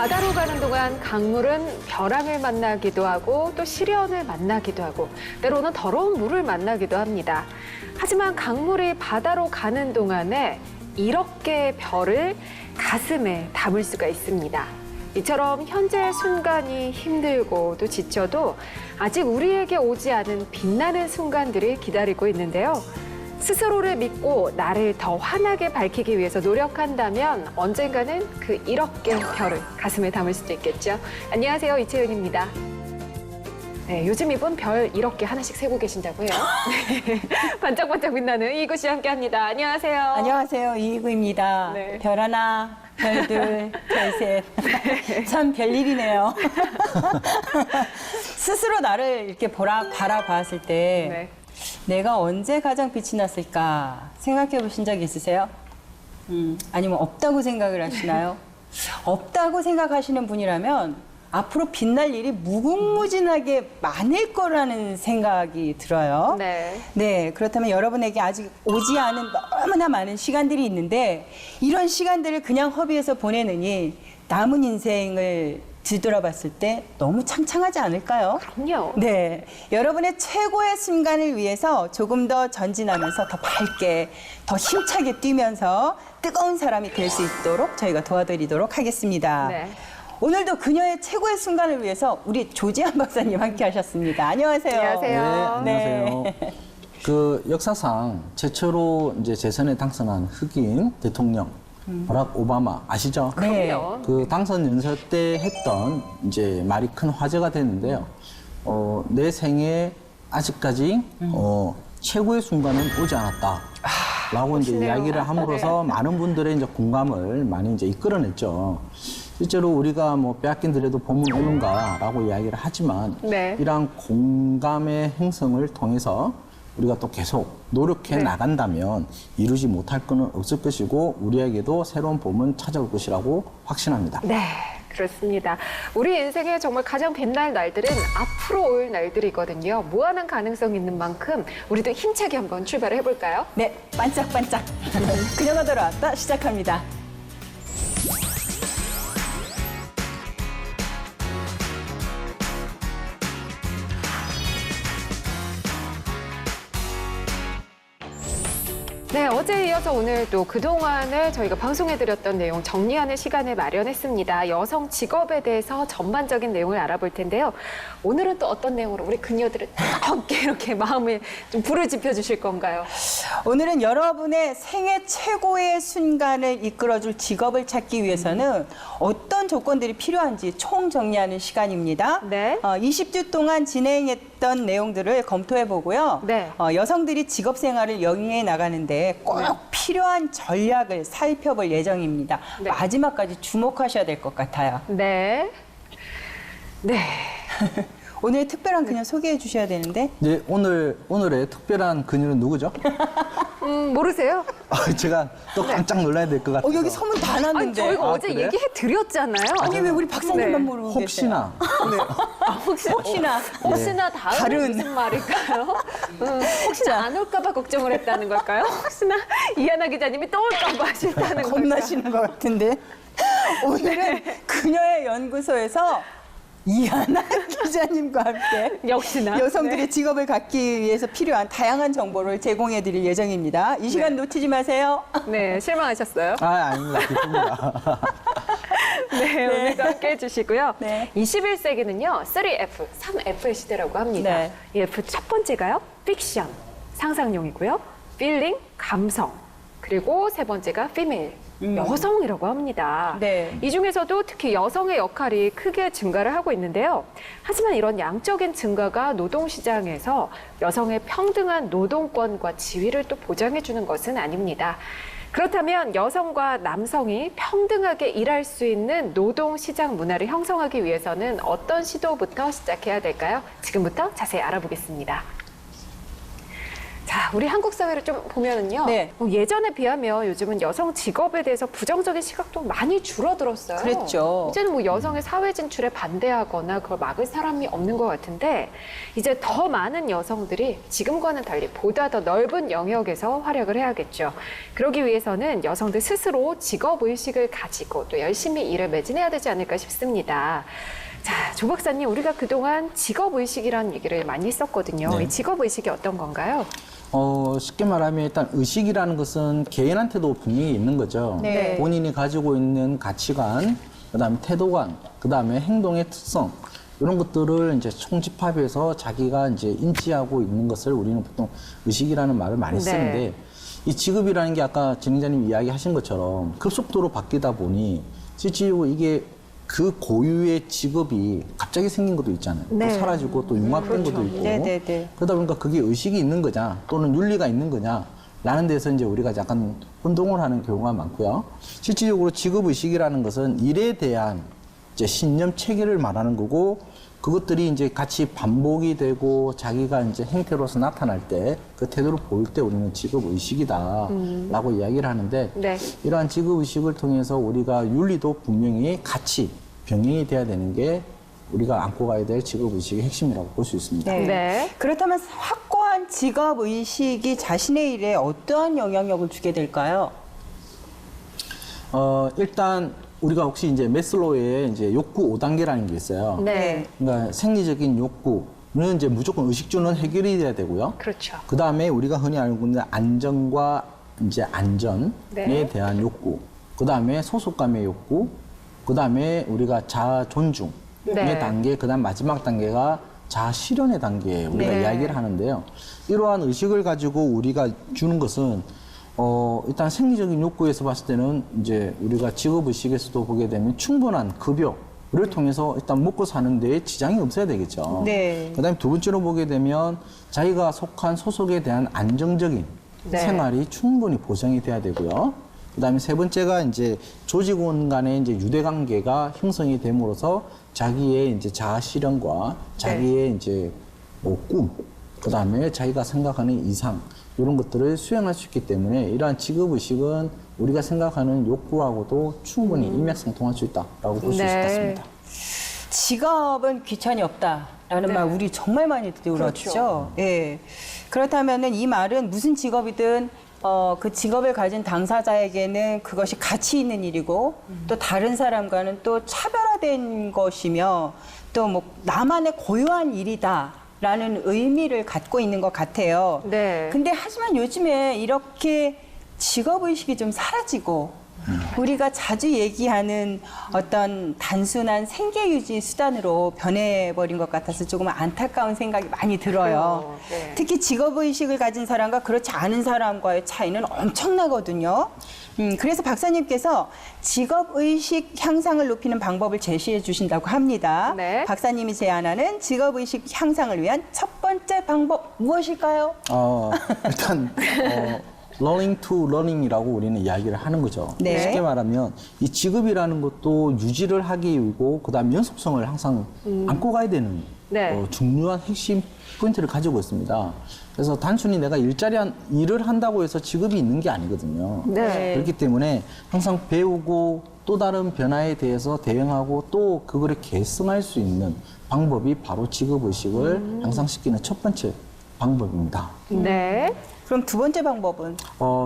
바다로 가는 동안 강물은 벼랑을 만나기도 하고 또 시련을 만나기도 하고 때로는 더러운 물을 만나기도 합니다. 하지만 강물이 바다로 가는 동안에 1억 개의 별을 가슴에 담을 수가 있습니다. 이처럼 현재 순간이 힘들고 또 지쳐도 아직 우리에게 오지 않은 빛나는 순간들이 기다리고 있는데요. 스스로를 믿고 나를 더 환하게 밝히기 위해서 노력한다면 언젠가는 그 1억 개의 별을 가슴에 담을 수도 있겠죠. 안녕하세요, 이채윤입니다. 네, 요즘 이분 별 1억 개 하나씩 세고 계신다고요? 네, 반짝반짝 빛나는 이희구 씨와 함께합니다. 안녕하세요. 안녕하세요, 이희구입니다. 네. 별 하나, 별 둘, 별 셋. 참 별일이네요. 스스로 나를 이렇게 바라봤을 때 네. 내가 언제 가장 빛이 났을까 생각해 보신 적 있으세요? 아니면 없다고 생각을 하시나요? 없다고 생각하시는 분이라면 앞으로 빛날 일이 무궁무진하게 많을 거라는 생각이 들어요. 네. 네, 그렇다면 여러분에게 아직 오지 않은 너무나 많은 시간들이 있는데 이런 시간들을 그냥 허비해서 보내느니 남은 인생을 뒤돌아봤을 때 너무 창창하지 않을까요? 그럼요. 네, 여러분의 최고의 순간을 위해서 조금 더 전진하면서 더 밝게, 더 힘차게 뛰면서 뜨거운 사람이 될 수 있도록 저희가 도와드리도록 하겠습니다. 네. 오늘도 그녀의 최고의 순간을 위해서 우리 조지한 박사님 함께 하셨습니다. 안녕하세요. 안녕하세요. 네, 안녕하세요. 그 역사상 최초로 이제 재선에 당선한 흑인 대통령 버락 오바마 아시죠? 네. 그럼요. 그 당선 연설 때 했던 이제 말이 큰 화제가 됐는데요. 내 생에 아직까지 최고의 순간은 오지 않았다. 라고 이제 멋있네요. 이야기를 함으로써 많은 분들의 이제 공감을 많이 이제 이끌어냈죠. 실제로 우리가 뭐 빼앗긴 들에도 봄은 오는가라고 이야기를 하지만 네. 이러한 공감의 형성을 통해서 우리가 또 계속 노력해 네. 나간다면 이루지 못할 것은 없을 것이고 우리에게도 새로운 봄은 찾아올 것이라고 확신합니다. 네, 그렇습니다. 우리 인생에 정말 가장 빛날 날들은 앞으로 올 날들이거든요. 무한한 가능성 있는 만큼 우리도 힘차게 한번 출발을 해볼까요? 네, 반짝반짝. 그녀가 돌아왔다 시작합니다. 네, 어제에 이어서 오늘 또 그동안에 저희가 방송해드렸던 내용 정리하는 시간을 마련했습니다. 여성 직업에 대해서 전반적인 내용을 알아볼 텐데요. 오늘은 또 어떤 내용으로 우리 그녀들을 함께 이렇게 마음을 좀 불을 지펴주실 건가요? 오늘은 여러분의 생애 최고의 순간을 이끌어줄 직업을 찾기 위해서는 어떤 조건들이 필요한지 총정리하는 시간입니다. 네. 20주 동안 진행했던 내용들을 검토해 보고요. 네. 여성들이 직업 생활을 영위해 나가는데 꼭 필요한 전략을 살펴볼 예정입니다. 네. 마지막까지 주목하셔야 될 것 같아요. 네. 네. 오늘 특별한 그녀 소개해 주셔야 되는데 네, 오늘의 특별한 그녀는 누구죠? 모르세요? 제가 또 깜짝 놀라야 될 것 같아요. 여기 소문 다 아니, 났는데 저희가 어제 그래요? 얘기해 드렸잖아요. 아니 왜 우리 박사님만 네. 모르고 혹시나 혹시나 다음에 다른. 무슨 말일까요? 혹시나 안 올까봐 걱정을 했다는 걸까요? 혹시나 이하나 기자님이 또 올까봐 하셨다는 계세요? 걸까요? 겁나시는 것 같은데 오늘은 그녀의 연구소에서 이하나 기자님과 함께 역시나. 여성들의 직업을 갖기 위해서 필요한 다양한 정보를 제공해 드릴 예정입니다. 이 시간 놓치지 마세요. 네, 실망하셨어요? 아닙니다. 기쁩니다. 네, 오늘도 함께 해주시고요. 네. 21세기는요, 3F, 3F의 시대라고 합니다. 네. 이 F 첫 번째가요, 픽션, 상상력이고요. 필링, 감성. 그리고 세 번째가 피메일, 여성이라고 합니다. 네. 이 중에서도 특히 여성의 역할이 크게 증가를 하고 있는데요. 하지만 이런 양적인 증가가 노동시장에서 여성의 평등한 노동권과 지위를 또 보장해주는 것은 아닙니다. 그렇다면 여성과 남성이 평등하게 일할 수 있는 노동시장 문화를 형성하기 위해서는 어떤 시도부터 시작해야 될까요? 지금부터 자세히 알아보겠습니다. 자, 우리 한국 사회를 좀 보면은요. 네. 예전에 비하면 요즘은 여성 직업에 대해서 부정적인 시각도 많이 줄어들었어요. 그랬죠. 이제는 뭐 여성의 사회 진출에 반대하거나 그걸 막을 사람이 없는 것 같은데 이제 더 많은 여성들이 지금과는 달리 보다 더 넓은 영역에서 활약을 해야겠죠. 그러기 위해서는 여성들 스스로 직업 의식을 가지고 또 열심히 일을 매진해야 되지 않을까 싶습니다. 자, 조 박사님, 우리가 그동안 직업의식이라는 얘기를 많이 했었거든요. 네. 이 직업의식이 어떤 건가요? 쉽게 말하면 일단 의식이라는 것은 개인한테도 분명히 있는 거죠. 네. 본인이 가지고 있는 가치관, 그다음에 태도관, 그다음에 행동의 특성 이런 것들을 이제 총집합해서 자기가 이제 인지하고 있는 것을 우리는 보통 의식이라는 말을 많이 네. 쓰는데 이 직업이라는 게 아까 진행자님 이야기하신 것처럼 급속도로 바뀌다 보니 실제로 이게 그 고유의 직업이 갑자기 생긴 것도 있잖아요. 네. 또 사라지고 또 융합된 것도 있고. 네네네. 그러다 보니까 그게 의식이 있는 거냐 또는 윤리가 있는 거냐 라는 데서 이제 우리가 약간 혼동을 하는 경우가 많고요. 실질적으로 직업의식이라는 것은 일에 대한 이제 신념 체계를 말하는 거고 그것들이 이제 같이 반복이 되고 자기가 이제 행태로서 나타날 때 그 태도를 보일 때 우리는 직업의식이다라고 이야기를 하는데 네. 이러한 직업의식을 통해서 우리가 윤리도 분명히 같이 병행이 돼야 되는 게 우리가 안고 가야 될 직업의식의 핵심이라고 볼 수 있습니다. 네. 네. 그렇다면 확고한 직업 의식이 자신의 일에 어떠한 영향력을 주게 될까요? 일단 우리가 혹시 이제 매슬로우의 이제 욕구 5단계라는 게 있어요. 네. 그러니까 생리적인 욕구는 이제 무조건 의식주는 해결이 돼야 되고요. 그렇죠. 그 다음에 우리가 흔히 알고 있는 안정과 이제 안전에 네. 대한 욕구, 그 다음에 소속감의 욕구, 그 다음에 우리가 자아 존중의 네. 단계, 그 다음 마지막 단계가 자아 실현의 단계 우리가 네. 이야기를 하는데요. 이러한 의식을 가지고 우리가 주는 것은 일단 생리적인 욕구에서 봤을 때는 이제 우리가 직업의식에서도 보게 되면 충분한 급여를 통해서 일단 먹고 사는 데에 지장이 없어야 되겠죠. 네. 그 다음에 두 번째로 보게 되면 자기가 속한 소속에 대한 안정적인 네. 생활이 충분히 보장이 돼야 되고요. 그 다음에 세 번째가 이제 조직원 간의 이제 유대관계가 형성이 됨으로써 자기의 이제 자아 실현과 자기의 이제 뭐 꿈, 그 다음에 자기가 생각하는 이상, 이런 것들을 수행할 수 있기 때문에 이러한 직업의식은 우리가 생각하는 욕구하고도 충분히 일맥상통할 수 있다라고 볼 수 있을 것 네. 같습니다. 직업은 귀천이 없다라는 네. 말 우리 정말 많이 들었죠. 그렇죠. 예. 그렇다면은 이 말은 무슨 직업이든 그 직업을 가진 당사자에게는 그것이 가치 있는 일이고 또 다른 사람과는 또 차별화된 것이며 또 뭐 나만의 고유한 일이다라는 의미를 갖고 있는 것 같아요. 네. 근데 하지만 요즘에 이렇게 직업의식이 좀 사라지고 우리가 자주 얘기하는 어떤 단순한 생계유지 수단으로 변해버린 것 같아서 조금 안타까운 생각이 많이 들어요. 네. 특히 직업의식을 가진 사람과 그렇지 않은 사람과의 차이는 엄청나거든요. 그래서 박사님께서 직업의식 향상을 높이는 방법을 제시해 주신다고 합니다. 네. 박사님이 제안하는 직업의식 향상을 위한 첫 번째 방법 무엇일까요? 일단 learning to learning이라고 우리는 이야기를 하는 거죠. 네. 쉽게 말하면 이 직업이라는 것도 유지를 하기 위고 그다음 연속성을 항상 안고 가야 되는 네. 중요한 핵심 포인트를 가지고 있습니다. 그래서 단순히 내가 일을 한다고 해서 직업이 있는 게 아니거든요. 네. 그렇기 때문에 항상 배우고 또 다른 변화에 대해서 대응하고 또 그거를 계승할 수 있는 방법이 바로 직업의식을 향상시키는 첫 번째 방법입니다. 네. 그럼 두 번째 방법은?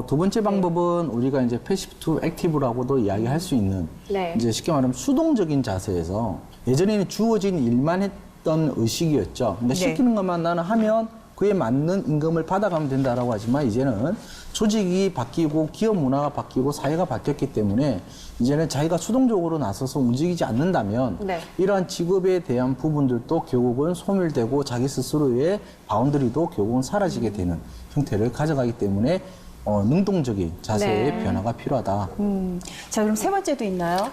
두 번째 방법은 우리가 이제 패시브 투 액티브라고도 이야기할 수 있는 네. 이제 쉽게 말하면 수동적인 자세에서 예전에는 주어진 일만 했던 의식이었죠. 그러니까 네. 시키는 것만 나는 하면 그에 맞는 임금을 받아가면 된다라고 하지만 이제는 조직이 바뀌고 기업 문화가 바뀌고 사회가 바뀌었기 때문에 이제는 자기가 수동적으로 나서서 움직이지 않는다면 네. 이러한 직업에 대한 부분들도 결국은 소멸되고 자기 스스로의 바운더리도 결국은 사라지게 되는 형태를 가져가기 때문에 능동적인 자세의 네. 변화가 필요하다. 자, 그럼 세 번째도 있나요?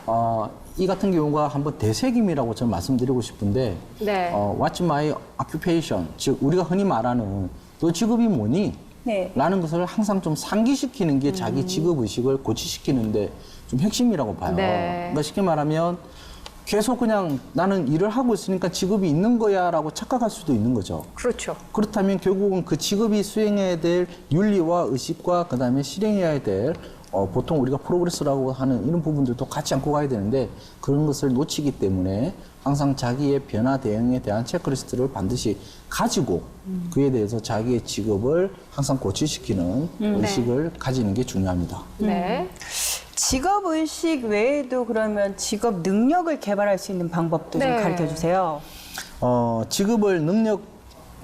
이 같은 경우가 한번 대세김이라고 저는 말씀드리고 싶은데 네. What's my occupation? 즉 우리가 흔히 말하는 너 직업이 뭐니? 네. 라는 것을 항상 좀 상기시키는 게 자기 직업의식을 고취시키는데 좀 핵심이라고 봐요. 네. 그러니까 쉽게 말하면 계속 그냥 나는 일을 하고 있으니까 직업이 있는 거야라고 착각할 수도 있는 거죠. 그렇죠. 그렇다면 결국은 그 직업이 수행해야 될 윤리와 의식과 그다음에 실행해야 될 보통 우리가 프로그레스라고 하는 이런 부분들도 같이 안고 가야 되는데 그런 것을 놓치기 때문에 항상 자기의 변화 대응에 대한 체크리스트를 반드시 가지고 그에 대해서 자기의 직업을 항상 고취시키는 의식을 가지는 게 중요합니다. 네. 직업 의식 외에도 그러면 직업 능력을 개발할 수 있는 방법도 좀 네. 가르쳐 주세요.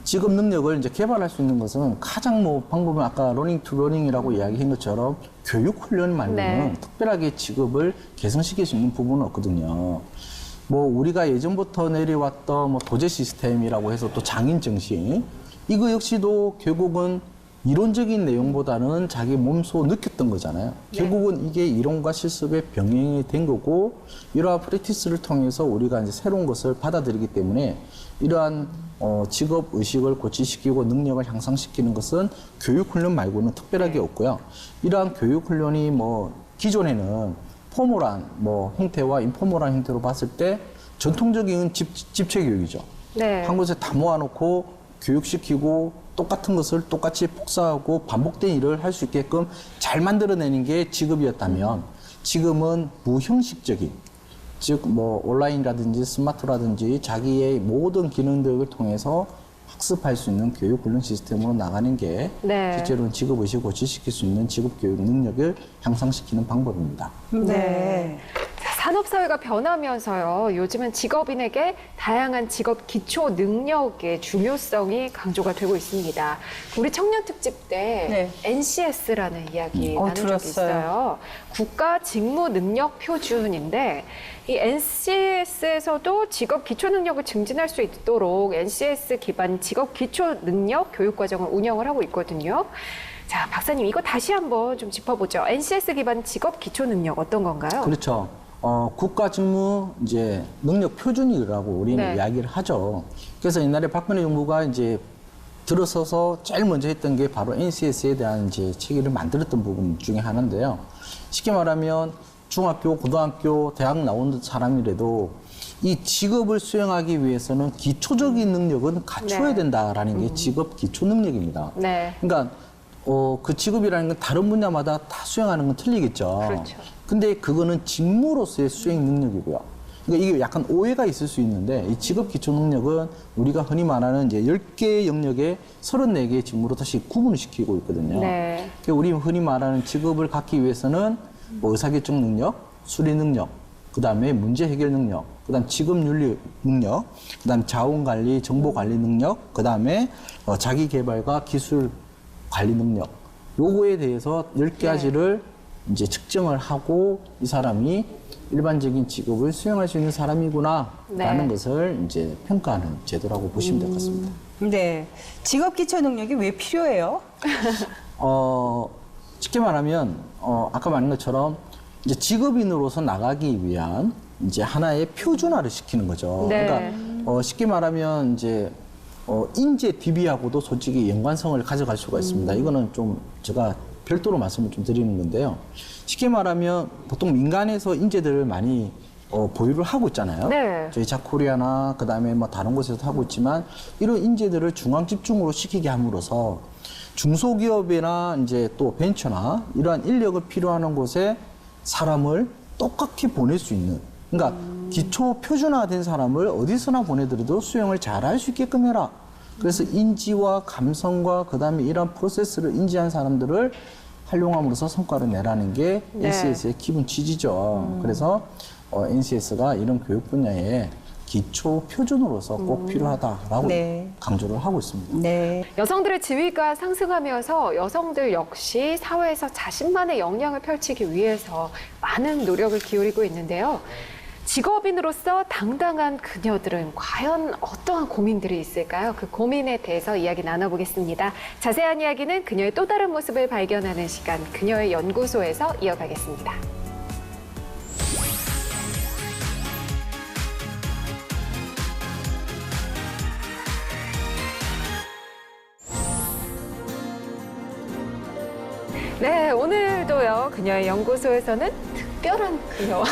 직업 능력을 이제 개발할 수 있는 것은 가장 방법은 아까 러닝 투 러닝이라고 이야기한 것처럼 교육 훈련 말고는 네. 특별하게 직업을 개선시킬 수 있는 부분은 없거든요. 우리가 예전부터 내려왔던 도제 시스템이라고 해서 또 장인 정신 이거 역시도 결국은 이론적인 내용보다는 자기 몸소 느꼈던 거잖아요. 네. 결국은 이게 이론과 실습의 병행이 된 거고 이러한 프랙티스를 통해서 우리가 이제 새로운 것을 받아들이기 때문에 이러한 직업 의식을 고취시키고 능력을 향상시키는 것은 교육 훈련 말고는 특별하게 없고요. 이러한 교육 훈련이 기존에는 포멀한 형태와 인포멀한 형태로 봤을 때 전통적인 집체 교육이죠. 네. 한 곳에 다 모아놓고 교육시키고 똑같은 것을 똑같이 복사하고 반복된 일을 할 수 있게끔 잘 만들어내는 게 직업이었다면 지금은 무형식적인 즉 온라인이라든지 스마트라든지 자기의 모든 기능들을 통해서 학습할 수 있는 교육 훈련 시스템으로 나가는 게 네. 실제로는 직업의식을 고취시킬 수 있는 직업교육 능력을 향상시키는 방법입니다. 네. 산업사회가 변하면서요. 요즘은 직업인에게 다양한 직업 기초 능력의 중요성이 강조가 되고 있습니다. 우리 청년 특집 때 네. NCS라는 이야기 나눈 적이 들었어요. 있어요. 국가 직무 능력 표준인데 이 NCS에서도 직업 기초 능력을 증진할 수 있도록 NCS 기반 직업 기초 능력 교육 과정을 운영을 하고 있거든요. 자, 박사님 이거 다시 한번 좀 짚어보죠. NCS 기반 직업 기초 능력 어떤 건가요? 그렇죠. 국가 직무 이제 능력 표준이라고 우리는 네. 이야기를 하죠. 그래서 옛날에 박근혜 정부가 이제 들어서서 제일 먼저 했던 게 바로 NCS에 대한 이제 체계를 만들었던 부분 중에 하나인데요. 쉽게 말하면 중학교, 고등학교, 대학 나온 사람이라도 이 직업을 수행하기 위해서는 기초적인 능력은 갖춰야 네. 된다라는 게 직업 기초 능력입니다. 네. 그러니까 그 직업이라는 건 다른 분야마다 다 수행하는 건 틀리겠죠. 그렇죠. 근데 그거는 직무로서의 수행 능력이고요. 그러니까 이게 약간 오해가 있을 수 있는데 이 직업 기초 능력은 우리가 흔히 말하는 이제 10개의 영역에 34개의 직무로 다시 구분을 시키고 있거든요. 네. 그러니까 우리 흔히 말하는 직업을 갖기 위해서는 의사결정 능력, 수리 능력, 그다음에 문제 해결 능력, 그다음 직업 윤리 능력, 그다음 자원 관리, 정보 관리 능력, 그다음에 자기 개발과 기술 관리 능력. 요거에 대해서 10가지를 이제 측정을 하고 이 사람이 일반적인 직업을 수행할 수 있는 사람이구나라는 네. 것을 이제 평가하는 제도라고 보시면 될 것 같습니다. 네. 직업 기초 능력이 왜 필요해요? 쉽게 말하면 아까 말한 것처럼 이제 직업인으로서 나가기 위한 이제 하나의 표준화를 시키는 거죠. 네. 그러니까 쉽게 말하면 이제 인재 DB하고도 솔직히 연관성을 가져갈 수가 있습니다. 이거는 좀 제가 별도로 말씀을 좀 드리는 건데요. 쉽게 말하면 보통 민간에서 인재들을 많이 보유를 하고 있잖아요. 네. 저희 자코리아나 그다음에 다른 곳에서도 하고 있지만 이런 인재들을 중앙 집중으로 시키게 함으로써 중소기업이나 이제 또 벤처나 이러한 인력을 필요하는 곳에 사람을 똑같이 보낼 수 있는 그러니까 기초 표준화된 사람을 어디서나 보내더라도 수용을 잘할 수 있게끔 해라. 그래서 인지와 감성과 그다음에 이러한 프로세스를 인지한 사람들을 활용함으로써 성과를 내라는 게 네. NCS의 기본 취지죠. 그래서 NCS가 이런 교육 분야에 기초 표준으로서 꼭 필요하다라고 네. 강조를 하고 있습니다. 네. 여성들의 지위가 상승하면서 여성들 역시 사회에서 자신만의 역량을 펼치기 위해서 많은 노력을 기울이고 있는데요. 직업인으로서 당당한 그녀들은 과연 어떠한 고민들이 있을까요? 그 고민에 대해서 이야기 나눠보겠습니다. 자세한 이야기는 그녀의 또 다른 모습을 발견하는 시간, 그녀의 연구소에서 이어가겠습니다. 네, 오늘도요, 그녀의 연구소에서는 특별한 그녀와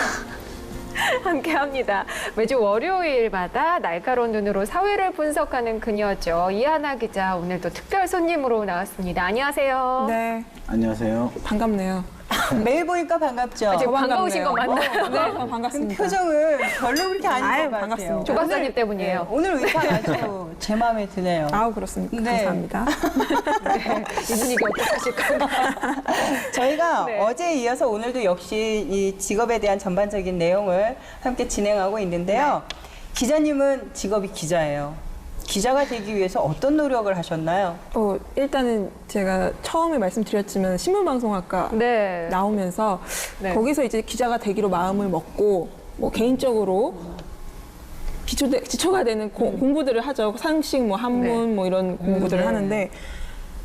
함께합니다. 매주 월요일마다 날카로운 눈으로 사회를 분석하는 그녀죠. 이하나 기자 오늘도 특별 손님으로 나왔습니다. 안녕하세요. 네, 안녕하세요. 반갑네요. 매일 보니까 반갑죠? 지금 반가우신 거 반갑네요. 맞나요? 네, 근데 반갑습니다. 표정은 별로 그렇게 아닌 아유, 것 같아요. 반갑습니다. 조 박사님 때문이에요. 오늘 의상 아주 제 마음에 드네요. 아우, 그렇습니까? 네. 감사합니다. 이 분위기 어떡하실까요? 저희가 네. 어제에 이어서 오늘도 역시 이 직업에 대한 전반적인 내용을 함께 진행하고 있는데요. 기자님은 직업이 기자예요. 기자가 되기 위해서 어떤 노력을 하셨나요? 일단은 제가 처음에 말씀드렸지만 신문방송학과 네. 나오면서 네. 거기서 이제 기자가 되기로 마음을 먹고 뭐 개인적으로 기초가 되는 공부들을 하죠. 상식, 뭐 한문, 네. 뭐 이런 공부들을 하는데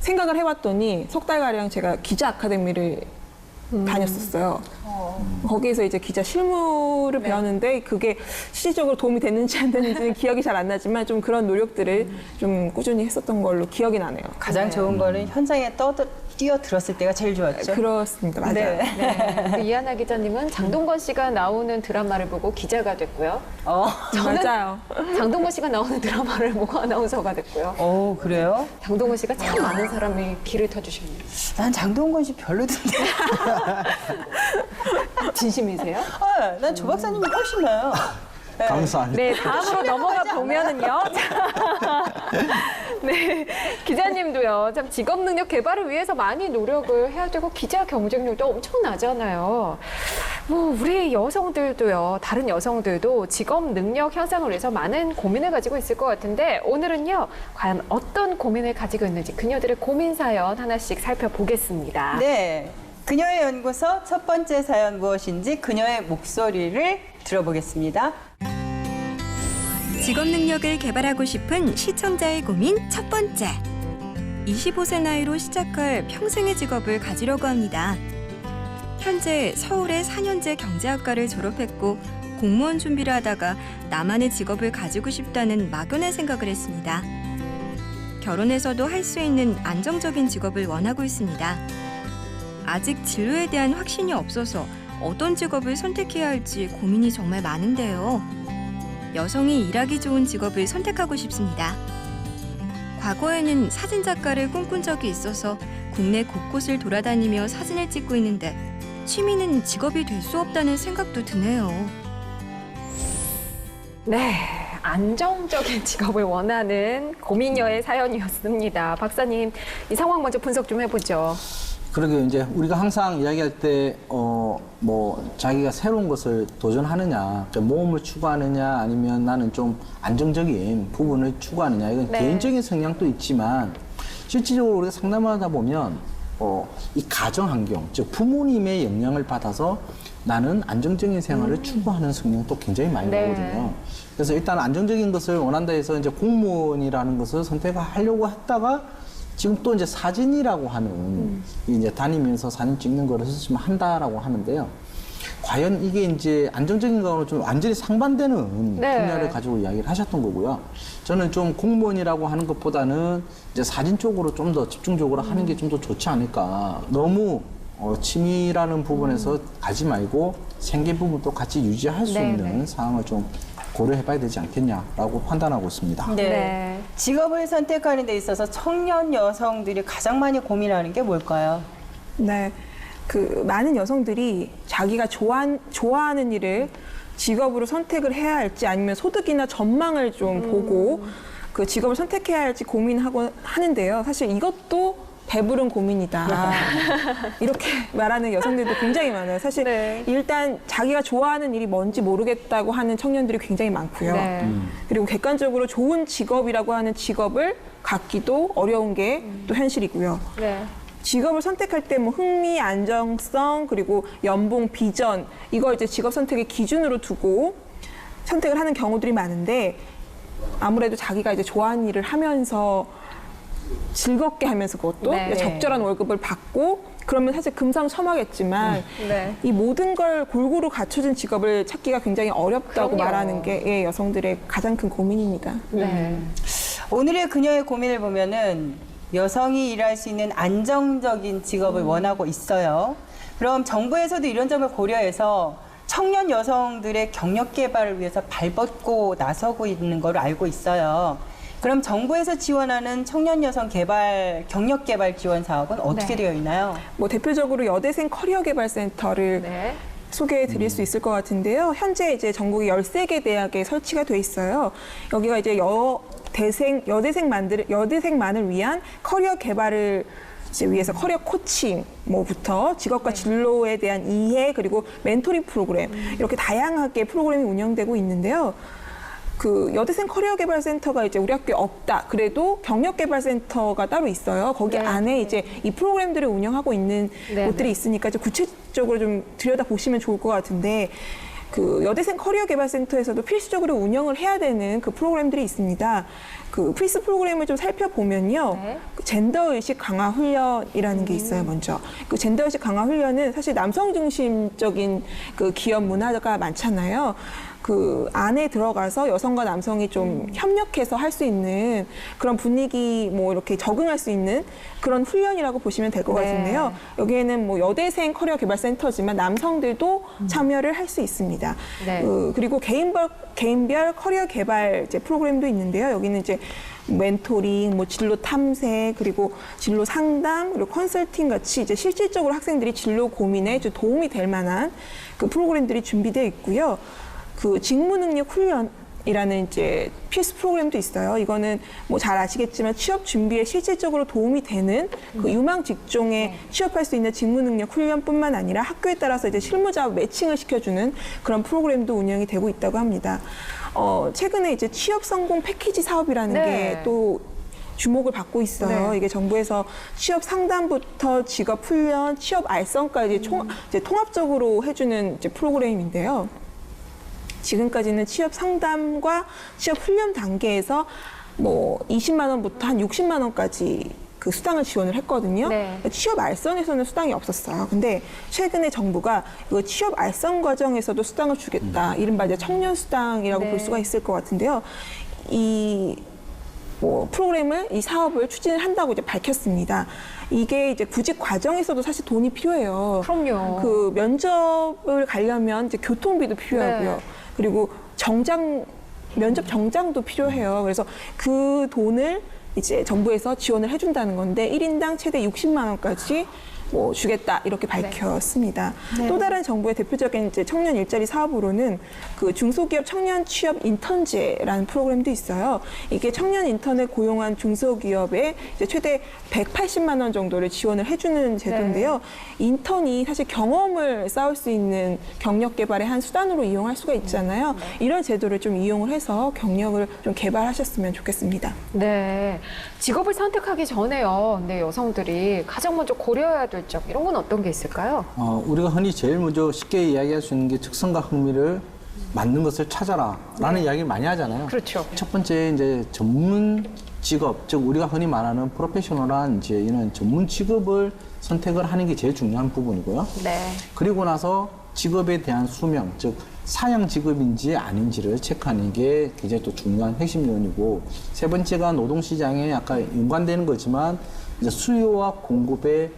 생각을 해봤더니 석 달가량 제가 기자 아카데미를 다녔었어요. 거기에서 이제 기자 실무를 배웠는데 그게 실질적으로 도움이 됐는지 안 됐는지는 기억이 잘 안 나지만 좀 그런 노력들을 좀 꾸준히 했었던 걸로 기억이 나네요. 가장 좋은 거는 현장에 뛰어들었을 때가 제일 좋았죠. 그렇습니다. 맞아요. 네. 네. 그 이하나 기자님은 장동건 씨가 나오는 드라마를 보고 기자가 됐고요. 저는 맞아요. 장동건 씨가 나오는 드라마를 보고 아나운서가 됐고요. 그래요? 장동건 씨가 참 많은 사람의 길을 터주셨네요. 난 장동건 씨 별로던데. 진심이세요? 난 조 박사님이 훨씬 나요. 감사합니다. 네, 다음으로 넘어가 보면은요. 네, 기자님도요. 참 직업 능력 개발을 위해서 많이 노력을 해야 되고 기자 경쟁률도 엄청나잖아요. 뭐 우리 여성들도요. 다른 여성들도 직업 능력 향상을 위해서 많은 고민을 가지고 있을 것 같은데 오늘은요. 과연 어떤 고민을 가지고 있는지 그녀들의 고민 사연 하나씩 살펴보겠습니다. 네. 그녀의 연구소 첫 번째 사연 무엇인지 그녀의 목소리를 들어보겠습니다. 직업 능력을 개발하고 싶은 시청자의 고민 첫 번째. 25세 나이로 시작할 평생의 직업을 가지려고 합니다. 현재 서울의 4년제 경제학과를 졸업했고 공무원 준비를 하다가 나만의 직업을 가지고 싶다는 막연한 생각을 했습니다. 결혼해서도 할 수 있는 안정적인 직업을 원하고 있습니다. 아직 진로에 대한 확신이 없어서 어떤 직업을 선택해야 할지 고민이 정말 많은데요. 여성이 일하기 좋은 직업을 선택하고 싶습니다. 과거에는 사진작가를 꿈꾼 적이 있어서 국내 곳곳을 돌아다니며 사진을 찍고 있는데 취미는 직업이 될 수 없다는 생각도 드네요. 네, 안정적인 직업을 원하는 고민녀의 사연이었습니다. 박사님, 이 상황 먼저 분석 좀 해보죠. 그러게 이제 우리가 항상 이야기할 때 뭐 자기가 새로운 것을 도전하느냐, 그러니까 모험을 추구하느냐, 아니면 나는 좀 안정적인 부분을 추구하느냐, 이건 네. 개인적인 성향도 있지만 실질적으로 우리가 상담하다 보면 이 가정 환경, 즉 부모님의 영향을 받아서 나는 안정적인 생활을 추구하는 성향도 굉장히 많이 네. 나거든요. 그래서 일단 안정적인 것을 원한다 해서 이제 공무원이라는 것을 선택하려고 했다가 지금 또 이제 사진이라고 하는 이제 다니면서 사진 찍는 거를 지금 한다라고 하는데요. 과연 이게 이제 안정적인 거는 좀 완전히 상반되는 네. 분야를 가지고 이야기를 하셨던 거고요. 저는 좀 공무원이라고 하는 것보다는 이제 사진 쪽으로 좀 더 집중적으로 하는 게 좀 더 좋지 않을까. 너무 취미라는 부분에서 가지 말고 생계 부분도 같이 유지할 수 네, 있는 네. 상황을 좀 고려해봐야 되지 않겠냐라고 판단하고 있습니다. 네. 직업을 선택하는 데 있어서 청년 여성들이 가장 많이 고민하는 게 뭘까요? 네. 그 많은 여성들이 자기가 좋아하는 일을 직업으로 선택을 해야 할지 아니면 소득이나 전망을 좀 보고 그 직업을 선택해야 할지 고민하고 하는데요. 사실 이것도 배부른 고민이다. 이렇게 말하는 여성들도 굉장히 많아요. 사실 네. 일단 자기가 좋아하는 일이 뭔지 모르겠다고 하는 청년들이 굉장히 많고요. 네. 그리고 객관적으로 좋은 직업이라고 하는 직업을 갖기도 어려운 게 또 현실이고요. 네. 직업을 선택할 때 뭐 흥미, 안정성, 그리고 연봉, 비전 이걸 이제 직업 선택의 기준으로 두고 선택을 하는 경우들이 많은데 아무래도 자기가 이제 좋아하는 일을 하면서 즐겁게 하면서 그것도 네. 적절한 월급을 받고 그러면 사실 금상첨화겠지만 네. 이 모든 걸 골고루 갖춰진 직업을 찾기가 굉장히 어렵다고 그럼요. 말하는 게 예, 여성들의 가장 큰 고민입니다. 네. 오늘의 그녀의 고민을 보면은 여성이 일할 수 있는 안정적인 직업을 원하고 있어요. 그럼 정부에서도 이런 점을 고려해서 청년 여성들의 경력 개발을 위해서 발벗고 나서고 있는 걸 알고 있어요. 그럼 정부에서 지원하는 청년 여성 개발, 경력 개발 지원 사업은 어떻게 네. 되어 있나요? 뭐 대표적으로 여대생 커리어 개발 센터를 네. 소개해 드릴 수 있을 것 같은데요. 현재 이제 전국에 13개 대학에 설치가 돼 있어요. 여기가 이제 여대생만을 위한 커리어 개발을 이제 위해서 커리어 코칭 뭐부터 직업과 진로에 대한 이해 그리고 멘토링 프로그램 이렇게 다양하게 프로그램이 운영되고 있는데요. 그 여대생 커리어 개발 센터가 이제 우리 학교에 없다. 그래도 경력 개발 센터가 따로 있어요. 거기 네. 안에 이제 이 프로그램들을 운영하고 있는 네, 곳들이 네. 있으니까 이제 구체적으로 좀 들여다 보시면 좋을 것 같은데 그 여대생 커리어 개발 센터에서도 필수적으로 운영을 해야 되는 그 프로그램들이 있습니다. 그 필수 프로그램을 좀 살펴보면요. 네. 그 젠더 의식 강화 훈련이라는 게 있어요. 먼저 그 젠더 의식 강화 훈련은 사실 남성 중심적인 그 기업 문화가 많잖아요. 그 안에 들어가서 여성과 남성이 좀 협력해서 할 수 있는 그런 분위기 뭐 이렇게 적응할 수 있는 그런 훈련이라고 보시면 될 것 네. 같은데요. 여기에는 뭐 여대생 커리어 개발 센터지만 남성들도 참여를 할 수 있습니다. 네. 그리고 개인별 커리어 개발 이제 프로그램도 있는데요. 여기는 이제 멘토링, 뭐 진로 탐색, 그리고 진로 상담, 그리고 컨설팅 같이 이제 실질적으로 학생들이 진로 고민에 좀 도움이 될 만한 그 프로그램들이 준비되어 있고요. 그 직무 능력 훈련이라는 이제 필수 프로그램도 있어요. 이거는 뭐 잘 아시겠지만 취업 준비에 실질적으로 도움이 되는 그 유망 직종에 취업할 수 있는 직무 능력 훈련뿐만 아니라 학교에 따라서 이제 실무자와 매칭을 시켜주는 그런 프로그램도 운영이 되고 있다고 합니다. 최근에 이제 취업 성공 패키지 사업이라는 네. 게 또 주목을 받고 있어요. 네. 이게 정부에서 취업 상담부터 직업 훈련, 취업 알선까지 이제 통합적으로 해주는 이제 프로그램인데요. 지금까지는 취업 상담과 취업 훈련 단계에서 뭐 20만 원부터 한 60만 원까지 그 수당을 지원을 했거든요. 네. 취업 알선에서는 수당이 없었어요. 근데 최근에 정부가 이거 취업 알선 과정에서도 수당을 주겠다. 이른바 이제 청년 수당이라고 네. 볼 수가 있을 것 같은데요. 이 프로그램을 이 사업을 추진을 한다고 이제 밝혔습니다. 이게 이제 구직 과정에서도 사실 돈이 필요해요. 그럼요. 그 면접을 가려면 이제 교통비도 필요하고요. 네. 그리고 면접 정장도 필요해요. 그래서 그 돈을 이제 정부에서 지원을 해준다는 건데 1인당 최대 60만 원까지 뭐 주겠다 이렇게 밝혔습니다. 또 다른 정부의 대표적인 이제 청년 일자리 사업으로는 그 중소기업 청년 취업 인턴제라는 프로그램도 있어요. 이게 청년 인턴을 고용한 중소기업에 이제 최대 180만 원 정도를 지원을 해주는 제도인데요. 인턴이 사실 경험을 쌓을 수 있는 경력 개발의 한 수단으로 이용할 수가 있잖아요. 이런 제도를 좀 이용을 해서 경력을 좀 개발하셨으면 좋겠습니다. 네. 직업을 선택하기 전에요. 네, 여성들이 가장 먼저 고려해야 될 점, 이런 건 어떤 게 있을까요? 우리가 흔히 제일 먼저 쉽게 이야기할 수 있는 게 특성과 흥미를 맞는 것을 찾아라라는 이야기를 많이 하잖아요. 그렇죠. 첫 번째 이제 전문 직업, 즉 우리가 흔히 말하는 프로페셔널한 이제 이런 전문 직업을 선택을 하는 게 제일 중요한 부분이고요. 네. 그리고 나서 직업에 대한 수명, 즉 사양 직업인지 아닌지를 체크하는 게 굉장히 또 중요한 핵심 요인이고, 세 번째가 노동시장에 약간 연관되는 거지만 이제 수요와 공급의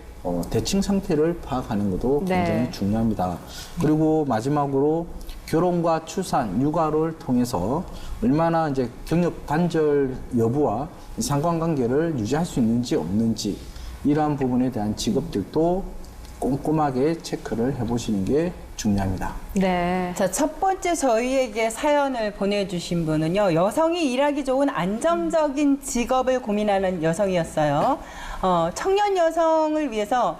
대칭 상태를 파악하는 것도 굉장히 네. 중요합니다. 그리고 마지막으로 결혼과 출산, 육아를 통해서 얼마나 이제 경력 단절 여부와 상관관계를 유지할 수 있는지 없는지, 이러한 부분에 대한 직업들도 꼼꼼하게 체크를 해보시는 게 중요합니다. 네. 자, 첫 번째 저희에게 사연을 보내주신 분은요, 여성이 일하기 좋은 안정적인 직업을 고민하는 여성이었어요. 청년 여성을 위해서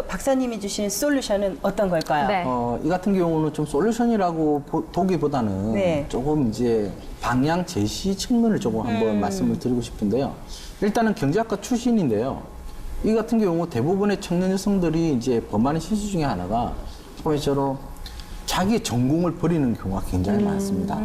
박사님이 주신 솔루션은 어떤 걸까요? 네. 이 같은 경우는 좀 솔루션이라고 보기보다는 네. 조금 이제 방향 제시 측면을 조금 한번 말씀을 드리고 싶은데요. 일단은 경제학과 출신인데요. 이 같은 경우 대부분의 청년 여성들이 이제 범하는 실수 중에 하나가 소위처럼 자기의 전공을 버리는 경우가 굉장히 많습니다.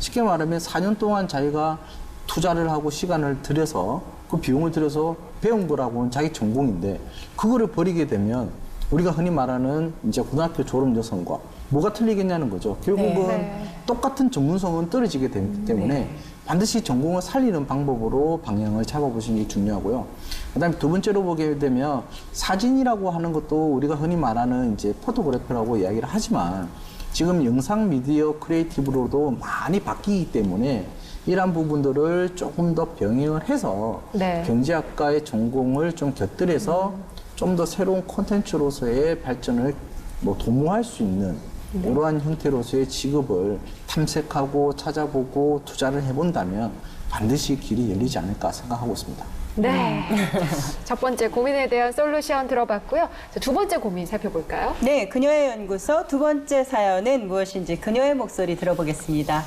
쉽게 말하면 4년 동안 자기가 투자를 하고 시간을 들여서 그 비용을 들여서 배운 거라고는 자기 전공인데 그거를 버리게 되면 우리가 흔히 말하는 이제 고등학교 졸업 여성과 뭐가 틀리겠냐는 거죠. 결국은 네. 똑같은 전문성은 떨어지게 되기 때문에 반드시 전공을 살리는 방법으로 방향을 잡아보시는 게 중요하고요. 그다음에 두 번째로 보게 되면 사진이라고 하는 것도 우리가 흔히 말하는 이제 포토그래퍼라고 이야기를 하지만 지금 영상 미디어 크리에이티브로도 많이 바뀌기 때문에 이러한 부분들을 조금 더 병행을 해서 네. 경제학과의 전공을 좀 곁들여서 좀 더 새로운 콘텐츠로서의 발전을 뭐 도모할 수 있는 이러한 형태로서의 직업을 탐색하고 찾아보고 투자를 해본다면 반드시 길이 열리지 않을까 생각하고 있습니다. 네. 첫 번째 고민에 대한 솔루션 들어봤고요. 자, 두 번째 고민 살펴볼까요? 네, 그녀의 연구소 두 번째 사연은 무엇인지 그녀의 목소리 들어보겠습니다.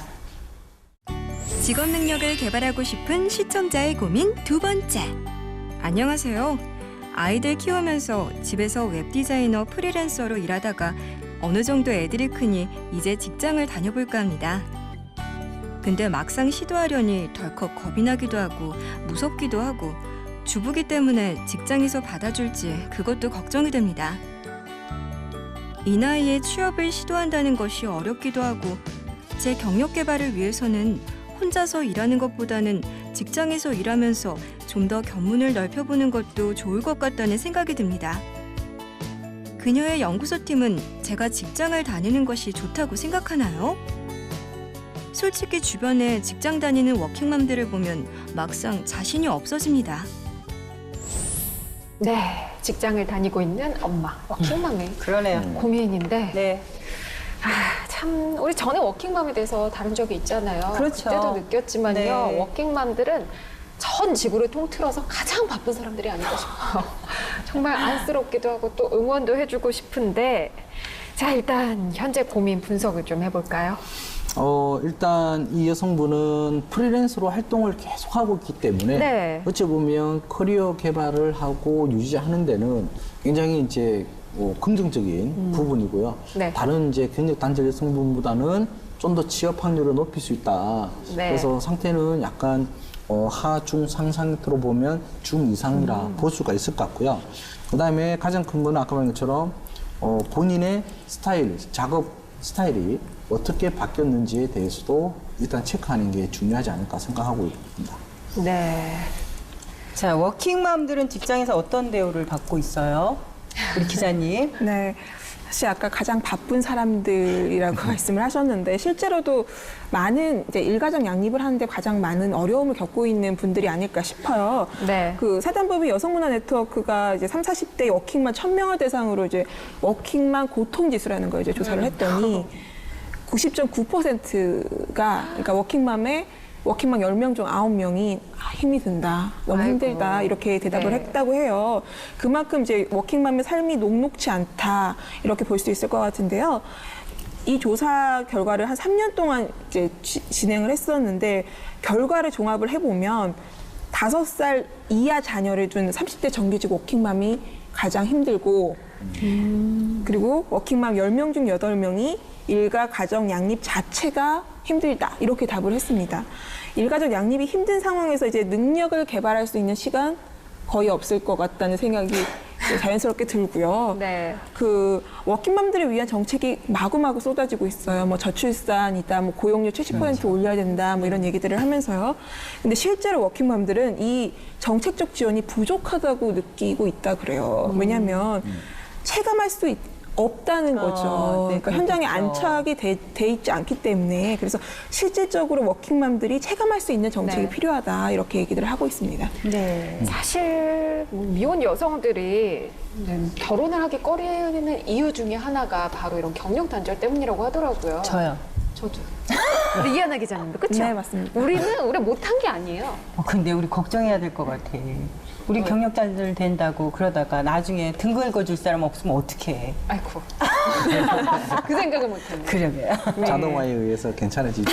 직업 능력을 개발하고 싶은 시청자의 고민 두 번째. 안녕하세요. 아이들 키우면서 집에서 웹디자이너 프리랜서로 일하다가 어느 정도 애들이 크니 이제 직장을 다녀볼까 합니다. 근데 막상 시도하려니 덜컥 겁이 나기도 하고 무섭기도 하고 주부기 때문에 직장에서 받아줄지 그것도 걱정이 됩니다. 이 나이에 취업을 시도한다는 것이 어렵기도 하고 제 경력 개발을 위해서는 혼자서 일하는 것보다는 직장에서 일하면서 좀 더 견문을 넓혀보는 것도 좋을 것 같다는 생각이 듭니다. 그녀의 연구소 팀은 제가 직장을 다니는 것이 좋다고 생각하나요? 솔직히 주변에 직장 다니는 워킹맘들을 보면 막상 자신이 없어집니다. 네. 직장을 다니고 있는 엄마, 워킹맘의 그러네요. 고민인데 네. 참 우리 전에 워킹맘에 대해서 다룬 적이 있잖아요. 그렇죠. 그때도 느꼈지만요. 네. 워킹맘들은 전 지구를 통틀어서 가장 바쁜 사람들이 아닐까 싶어요. 정말 안쓰럽기도 하고 또 응원도 해주고 싶은데 자 일단 현재 고민 분석을 좀 해볼까요? 일단 이 여성분은 프리랜서로 활동을 계속하고 있기 때문에 네. 어찌 보면 커리어 개발을 하고 유지하는 데는 굉장히 이제 긍정적인 부분이고요. 네. 다른 이제 경력 단절 여성분보다는 좀 더 취업 확률을 높일 수 있다. 네. 그래서 상태는 약간 하중 상상으로 보면 중 이상이라 볼 수가 있을 것 같고요. 그다음에 가장 큰 건 아까 말한 것처럼 본인의 스타일, 작업 스타일이 어떻게 바뀌었는지에 대해서도 일단 체크하는 게 중요하지 않을까 생각하고 있습니다. 네. 자, 워킹맘들은 직장에서 어떤 대우를 받고 있어요? 우리 기자님. 네. 사실 아까 가장 바쁜 사람들이라고 말씀을 하셨는데 실제로도 많은 이제 일가정 양립을 하는데 가장 많은 어려움을 겪고 있는 분들이 아닐까 싶어요. 네. 그 사단법인 여성문화 네트워크가 이제 30, 40대 워킹맘 1000명을 대상으로 이제 워킹맘 고통지수라는 걸 이제 조사를 했더니 90.9%가 그러니까 워킹맘 10명 중 9명이 힘이 든다, 너무 아이고. 힘들다 이렇게 대답을 네. 했다고 해요. 그만큼 이제 워킹맘의 삶이 녹록치 않다 이렇게 볼 수 있을 것 같은데요. 이 조사 결과를 한 3년 동안 이제 진행을 했었는데 결과를 종합을 해보면 5살 이하 자녀를 둔 30대 정규직 워킹맘이 가장 힘들고 그리고 워킹맘 10명 중 8명이 일가 가정 양립 자체가 힘들다 이렇게 답을 했습니다. 일가족 양립이 힘든 상황에서 이제 능력을 개발할 수 있는 시간 거의 없을 것 같다는 생각이 자연스럽게 들고요. 네. 그 워킹맘들을 위한 정책이 마구마구 쏟아지고 있어요. 뭐 저출산이다, 뭐 고용률 70% 올려야 된다, 뭐 이런 얘기들을 하면서요. 근데 실제로 워킹맘들은 이 정책적 지원이 부족하다고 느끼고 있다 그래요. 왜냐하면 체감할 수 없다는 거죠. 네, 그러니까 현장에 그렇겠죠. 안착이 돼 있지 않기 때문에 그래서 실질적으로 워킹맘들이 체감할 수 있는 정책이 네. 필요하다 이렇게 얘기를 하고 있습니다. 네. 사실 미혼 여성들이 결혼을 하기 꺼리는 이유 중에 하나가 바로 이런 경력 단절 때문이라고 하더라고요. 저요. 저도. 우리 이하나 기자님도 그렇죠? 네, 맞습니다. 우리 못한 게 아니에요. 근데 우리 걱정해야 될 것 같아. 우리 경력 단절 된다고 그러다가 나중에 등 긁어줄 사람 없으면 어떡해. 아이고. 그 생각을 못했네. 그러게요. 자동화에 의해서 괜찮아지죠.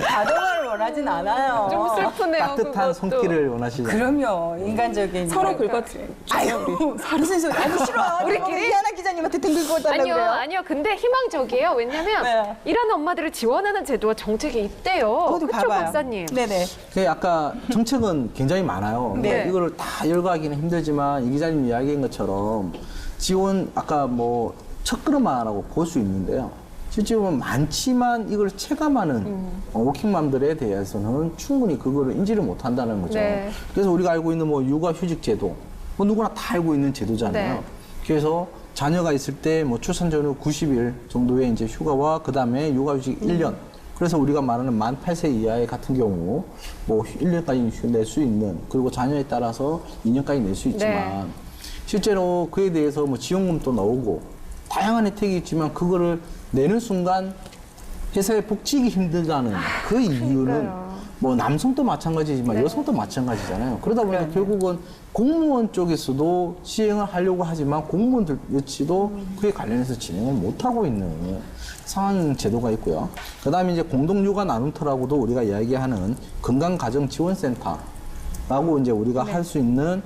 자동화를 원하진 않아요. 좀 슬프네요. 따뜻한 그것도. 손길을 원하시죠. 그럼요. 인간적인. 서로 그러니까. 긁어주죠. 아유, 무슨 소리. 너무 싫어. 우리끼리? 이하나 기자님한테 등 긁어달라고 아니요, 그래요. 아니요. 근데 희망적이에요. 왜냐면 왜요? 일하는 엄마들을 지원하는 제도와 정책이 있대요. 어디 그렇죠, 봐봐요. 박사님? 네네. 아까 정책은 굉장히 많아요. 네. 이거를 다 열거하기는 힘들지만 이 기자님 이야기한 것처럼 지원 아까 뭐 첫걸음마라고 볼 수 있는데요. 실제로 많지만 이걸 체감하는 워킹맘들에 대해서는 충분히 그거를 인지를 못한다는 거죠. 네. 그래서 우리가 알고 있는 뭐 육아휴직 제도, 뭐 누구나 다 알고 있는 제도잖아요. 네. 그래서 자녀가 있을 때 뭐 출산 전후 90일 정도의 이제 휴가와 그 다음에 육아휴직 1년. 그래서 우리가 말하는 만 8세 이하의 같은 경우 뭐 1년까지 낼 수 있는, 그리고 자녀에 따라서 2년까지 낼 수 있지만 네. 실제로 그에 대해서 뭐 지원금도 나오고 다양한 혜택이 있지만 그거를 내는 순간 회사에 복직이 힘들다는 그 이유는 그러니까요. 뭐 남성도 마찬가지지만 네. 여성도 마찬가지잖아요. 그러다 보니까 결국은 공무원 쪽에서도 시행을 하려고 하지만 공무원들 역시도 그에 관련해서 진행을 못하고 있는 상황 제도가 있고요. 그 다음에 이제 공동육아 나눔터라고도 우리가 이야기하는 건강가정지원센터라고 이제 우리가 할 수 있는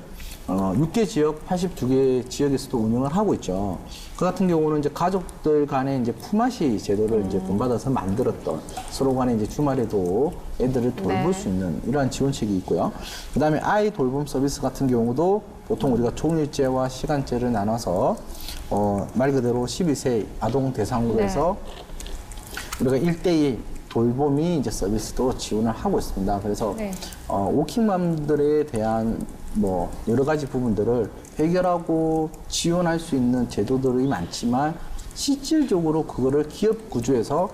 6개 지역, 82개 지역에서도 운영을 하고 있죠. 그 같은 경우는 이제 가족들 간에 이제 품앗이 제도를 이제 본받아서 만들었던, 서로 간에 이제 주말에도 애들을 돌볼 네. 수 있는 이러한 지원책이 있고요. 그 다음에 아이 돌봄 서비스 같은 경우도 보통 우리가 종일제와 시간제를 나눠서 말 그대로 12세 아동 대상으로 네. 해서 우리가 1대1 돌봄이 이제 서비스도 지원을 하고 있습니다. 그래서 네. 워킹맘들에 대한 뭐 여러 가지 부분들을 해결하고 지원할 수 있는 제도들이 많지만 실질적으로 그거를 기업 구조에서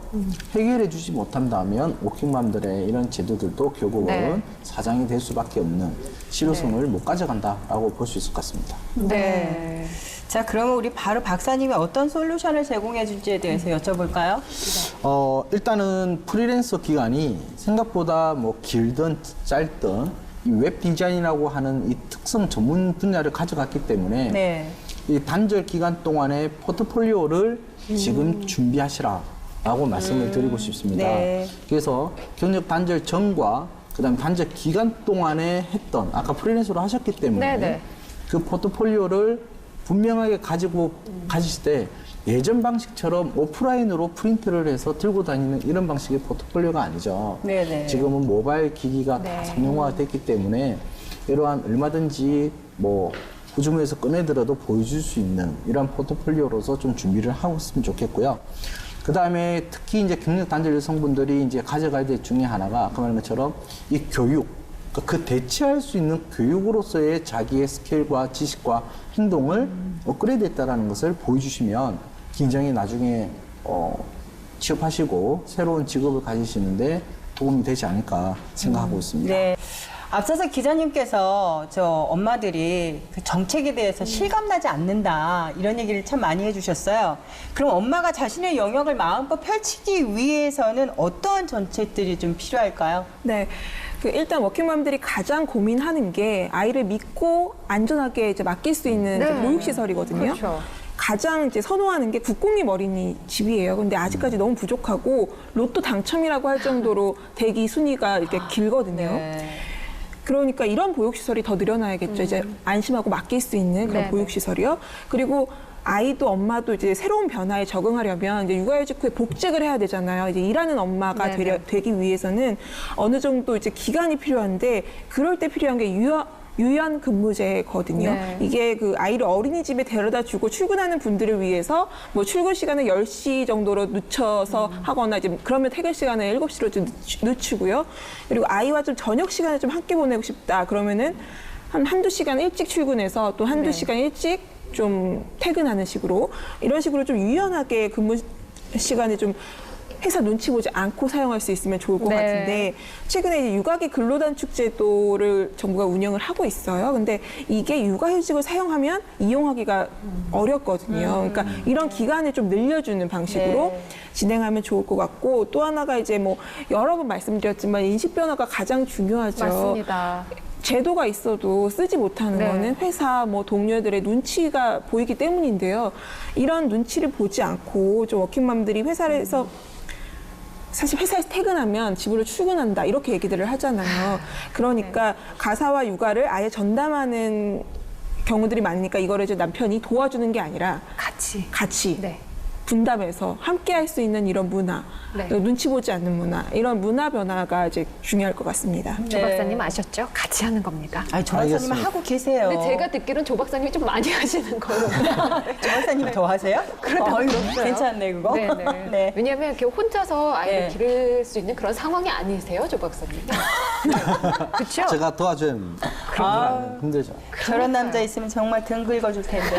해결해 주지 못한다면 워킹맘들의 이런 제도들도 결국은 네. 사장이 될 수밖에 없는 실효성을 못 가져간다라고 볼 수 있을 것 같습니다. 네. 자, 그러면 우리 바로 박사님이 어떤 솔루션을 제공해 줄지에 대해서 여쭤볼까요? 일단은 프리랜서 기간이 생각보다 뭐 길든 짧든 이 웹 디자인이라고 하는 이 특성 전문 분야를 가져갔기 때문에 네. 이 단절 기간 동안에 포트폴리오를 지금 준비하시라라고 말씀을 드리고 싶습니다. 네. 그래서 경력 단절 전과 그다음 단절 기간 동안에 했던, 아까 프리랜서로 하셨기 때문에 네네. 그 포트폴리오를 분명하게 가지고 가실 때 예전 방식처럼 오프라인으로 프린트를 해서 들고 다니는 이런 방식의 포트폴리오가 아니죠. 네네. 지금은 모바일 기기가 다 네. 상용화가 됐기 때문에 이러한 얼마든지 뭐 후주머니에서 꺼내들어도 보여줄 수 있는 이런 포트폴리오로서 좀 준비를 하고 있으면 좋겠고요. 그 다음에 특히 이제 경력 단절 여성분들이 이제 가져가야 될 중에 하나가 아까 말한 것처럼 이 교육, 그 대체할 수 있는 교육으로서의 자기의 스킬과 지식과 행동을 업그레이드 했다는 것을 보여주시면 굉장히 나중에 취업하시고 새로운 직업을 가지시는데 도움이 되지 않을까 생각하고 있습니다. 네. 앞서서 기자님께서 저 엄마들이 그 정책에 대해서 실감나지 않는다 이런 얘기를 참 많이 해주셨어요. 그럼 엄마가 자신의 영역을 마음껏 펼치기 위해서는 어떠한 정책들이 좀 필요할까요? 네. 일단 워킹맘들이 가장 고민하는 게 아이를 믿고 안전하게 이제 맡길 수 있는 이제 네. 보육시설이거든요. 그렇죠. 가장 이제 선호하는 게 국공립 어린이집이에요. 근데 아직까지 너무 부족하고 로또 당첨이라고 할 정도로 대기 순위가 이렇게 길거든요. 네. 그러니까 이런 보육시설이 더 늘어나야겠죠. 이제 안심하고 맡길 수 있는 그런 네네. 보육시설이요. 그리고 아이도 엄마도 이제 새로운 변화에 적응하려면 이제 육아휴직 후에 복직을 해야 되잖아요. 이제 일하는 엄마가 네네. 되기 위해서는 어느 정도 이제 기간이 필요한데 그럴 때 필요한 게 유연 근무제거든요. 네. 이게 그 아이를 어린이집에 데려다 주고 출근하는 분들을 위해서 뭐 출근 시간을 10시 정도로 늦춰서 하거나 이제 그러면 퇴근 시간을 7시로 좀 늦추고요. 그리고 아이와 좀 저녁 시간을 좀 함께 보내고 싶다. 그러면은 한두 시간 일찍 출근해서 또 한두 시간 일찍 좀 퇴근하는 식으로 이런 식으로 좀 유연하게 근무 시간을 좀 회사 눈치 보지 않고 사용할 수 있으면 좋을 것 네. 같은데 최근에 이제 육아기 근로단축 제도를 정부가 운영을 하고 있어요. 근데 이게 육아휴직을 사용하면 이용하기가 어렵거든요. 그러니까 이런 기간을 좀 늘려주는 방식으로 네. 진행하면 좋을 것 같고 또 하나가 이제 뭐 여러 번 말씀드렸지만 인식 변화가 가장 중요하죠. 맞습니다. 제도가 있어도 쓰지 못하는 네. 거는 회사 뭐 동료들의 눈치가 보이기 때문인데요. 이런 눈치를 보지 않고 좀 워킹맘들이 회사에서 사실 회사에서 퇴근하면 집으로 출근한다 이렇게 얘기들을 하잖아요. 그러니까 가사와 육아를 아예 전담하는 경우들이 많으니까 이거를 이제 남편이 도와주는 게 아니라 같이. 같이 네. 분담해서 함께 할 수 있는 이런 문화, 네. 눈치 보지 않는 문화, 이런 문화 변화가 이제 중요할 것 같습니다. 조 네. 박사님 아셨죠? 같이 하는 겁니다. 아니, 조 박사님 알겠습니다. 하고 계세요. 근데 제가 듣기로는 조 박사님이 좀 많이 하시는 거로. 조 박사님 더 하세요? 그렇다고 들었어요. 괜찮네, 그거. 네네. 네. 왜냐하면 이렇게 혼자서 아이를 네. 기를 수 있는 그런 상황이 아니세요, 조 박사님. 그렇죠? 제가 도와줘야 힘들죠. 저런 남자 있으면 정말 등 긁어줄 텐데.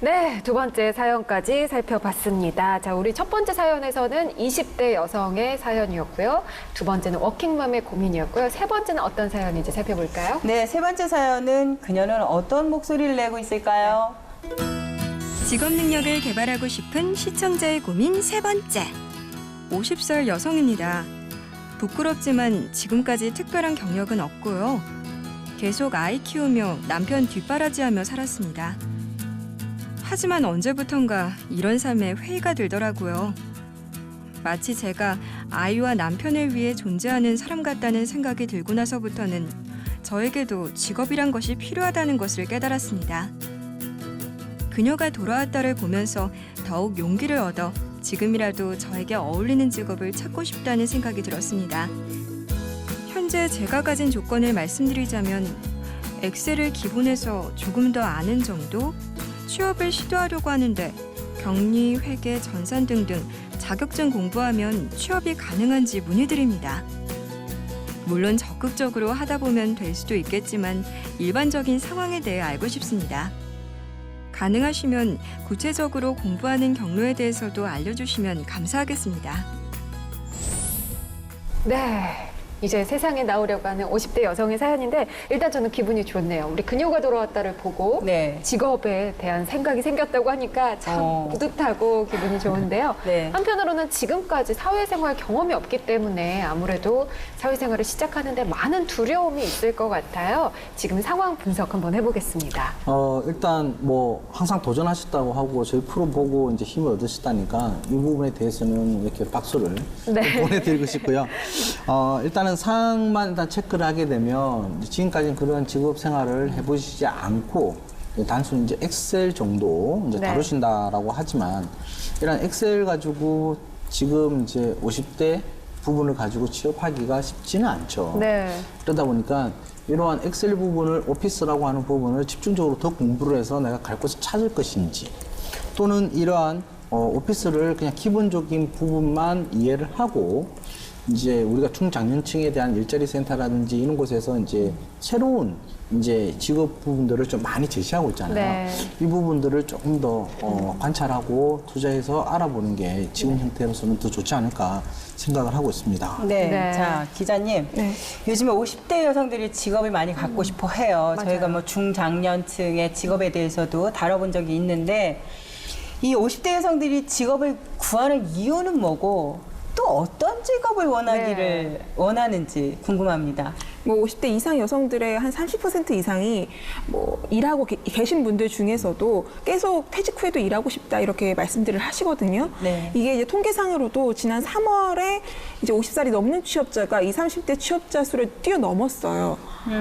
네, 두 번째 사연까지 살펴봤습니다. 자, 우리 첫 번째 사연에서는 20대 여성의 사연이었고요. 두 번째는 워킹맘의 고민이었고요. 세 번째는 어떤 사연인지 살펴볼까요? 네, 세 번째 사연은 그녀는 어떤 목소리를 내고 있을까요? 직업 능력을 개발하고 싶은 시청자의 고민 세 번째. 50살 여성입니다. 부끄럽지만 지금까지 특별한 경력은 없고요. 계속 아이 키우며 남편 뒷바라지하며 살았습니다. 하지만 언제부턴가 이런 삶에 회의가 들더라고요. 마치 제가 아이와 남편을 위해 존재하는 사람 같다는 생각이 들고 나서부터는 저에게도 직업이란 것이 필요하다는 것을 깨달았습니다. 그녀가 돌아왔다를 보면서 더욱 용기를 얻어 지금이라도 저에게 어울리는 직업을 찾고 싶다는 생각이 들었습니다. 현재 제가 가진 조건을 말씀드리자면 엑셀을 기본에서 조금 더 아는 정도? 취업을 시도하려고 하는데 격리, 회계, 전산 등등 자격증 공부하면 취업이 가능한지 문의드립니다. 물론 적극적으로 하다 보면 될 수도 있겠지만 일반적인 상황에 대해 알고 싶습니다. 가능하시면 구체적으로 공부하는 경로에 대해서도 알려주시면 감사하겠습니다. 네. 이제 세상에 나오려고 하는 50대 여성의 사연인데 일단 저는 기분이 좋네요. 우리 그녀가 돌아왔다를 보고 네. 직업에 대한 생각이 생겼다고 하니까 참 뿌듯하고 기분이 좋은데요. 네. 한편으로는 지금까지 사회생활 경험이 없기 때문에 아무래도 사회생활을 시작하는데 많은 두려움이 있을 것 같아요. 지금 상황 분석 한번 해보겠습니다. 일단 뭐 항상 도전하셨다고 하고 저희 프로 보고 이제 힘을 얻으셨다니까 이 부분에 대해서는 이렇게 박수를 네. 보내드리고 싶고요. 일단은 상황만 일단 체크를 하게 되면 지금까지는 그런 직업 생활을 해보시지 않고 단순히 이제 엑셀 정도 이제 네. 다루신다라고 하지만 이런 엑셀 가지고 지금 이제 50대 부분을 가지고 취업하기가 쉽지는 않죠. 네. 그러다 보니까 이러한 엑셀 부분을 오피스라고 하는 부분을 집중적으로 더 공부를 해서 내가 갈 곳을 찾을 것인지 또는 이러한 오피스를 그냥 기본적인 부분만 이해를 하고 이제 우리가 중장년층에 대한 일자리 센터라든지 이런 곳에서 이제 새로운 이제 직업 부분들을 좀 많이 제시하고 있잖아요. 네. 이 부분들을 조금 더 관찰하고 투자해서 알아보는 게 지금 형태로서는 더 좋지 않을까 생각을 하고 있습니다. 네. 네. 자, 기자님. 네. 요즘에 50대 여성들이 직업을 많이 갖고 싶어 해요. 맞아요. 저희가 뭐 중장년층의 직업에 대해서도 다뤄본 적이 있는데 이 50대 여성들이 직업을 구하는 이유는 뭐고 또 어떤 직업을 원하는지 궁금합니다. 뭐 50대 이상 여성들의 한 30% 이상이 뭐 일하고 계신 분들 중에서도 계속 퇴직 후에도 일하고 싶다 이렇게 말씀들을 하시거든요. 네. 이게 이제 통계상으로도 지난 3월에 이제 50살이 넘는 취업자가 20, 30대 취업자 수를 뛰어넘었어요.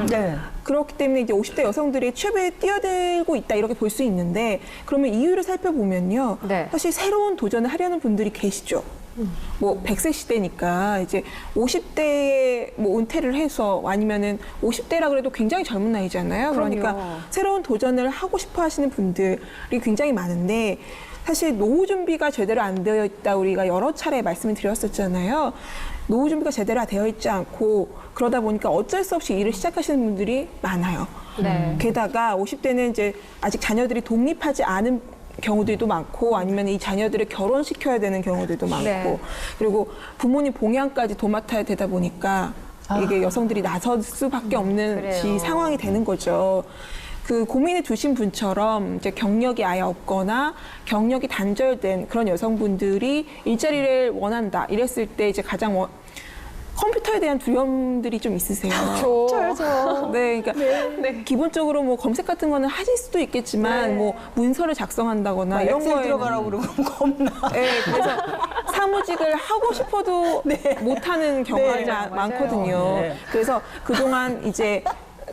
네. 그렇기 때문에 이제 50대 여성들이 취업에 뛰어들고 있다 이렇게 볼 수 있는데 그러면 이유를 살펴보면요. 네. 사실 새로운 도전을 하려는 분들이 계시죠. 뭐 100세 시대니까 이제 50대에 뭐 은퇴를 해서 아니면은 50대라 그래도 굉장히 젊은 나이잖아요. 그러니까 그럼요. 새로운 도전을 하고 싶어 하시는 분들이 굉장히 많은데 사실 노후 준비가 제대로 안 되어 있다 우리가 여러 차례 말씀을 드렸었잖아요. 노후 준비가 제대로 되어 있지 않고 그러다 보니까 어쩔 수 없이 일을 시작하시는 분들이 많아요. 네. 게다가 50대는 이제 아직 자녀들이 독립하지 않은 경우들도 많고 아니면 이 자녀들을 결혼시켜야 되는 경우들도 많고 네. 그리고 부모님 봉양까지 도맡아야 되다 보니까 이게 여성들이 나설 수밖에 없는 그래요. 이 상황이 되는 거죠. 그 고민에 두신 분처럼 이제 경력이 아예 없거나 경력이 단절된 그런 여성분들이 일자리를 원한다 이랬을 때 이제 가장 컴퓨터에 대한 두려움들이 좀 있으세요. 저요. 네, 그러니까 기본적으로 뭐 검색 같은 거는 하실 수도 있겠지만 뭐 문서를 작성한다거나 이런 엑셀 거에 들어가라고 그러고 겁나. 네, 그래서 사무직을 하고 싶어도 못하는 경우가 네, 많거든요. 네. 그래서 그동안 이제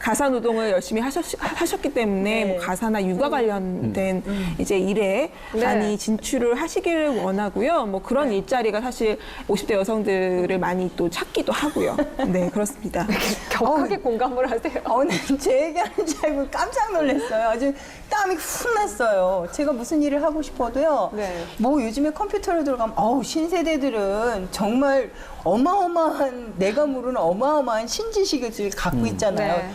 가사 노동을 열심히 하셨기 때문에 뭐 가사나 육아 관련된 이제 일에 네. 많이 진출을 하시기를 원하고요. 뭐 그런 일자리가 사실 50대 여성들을 많이 또 찾기도 하고요. 네, 그렇습니다. 격하게 공감을 하세요. 오늘 제 얘기하는 줄 알고 깜짝 놀랐어요. 아주 땀이 훅 났어요. 제가 무슨 일을 하고 싶어도요. 네. 뭐 요즘에 컴퓨터로 들어가면 신세대들은 정말 어마어마한 내가 모르는 어마어마한 신지식을 갖고 있잖아요. 네.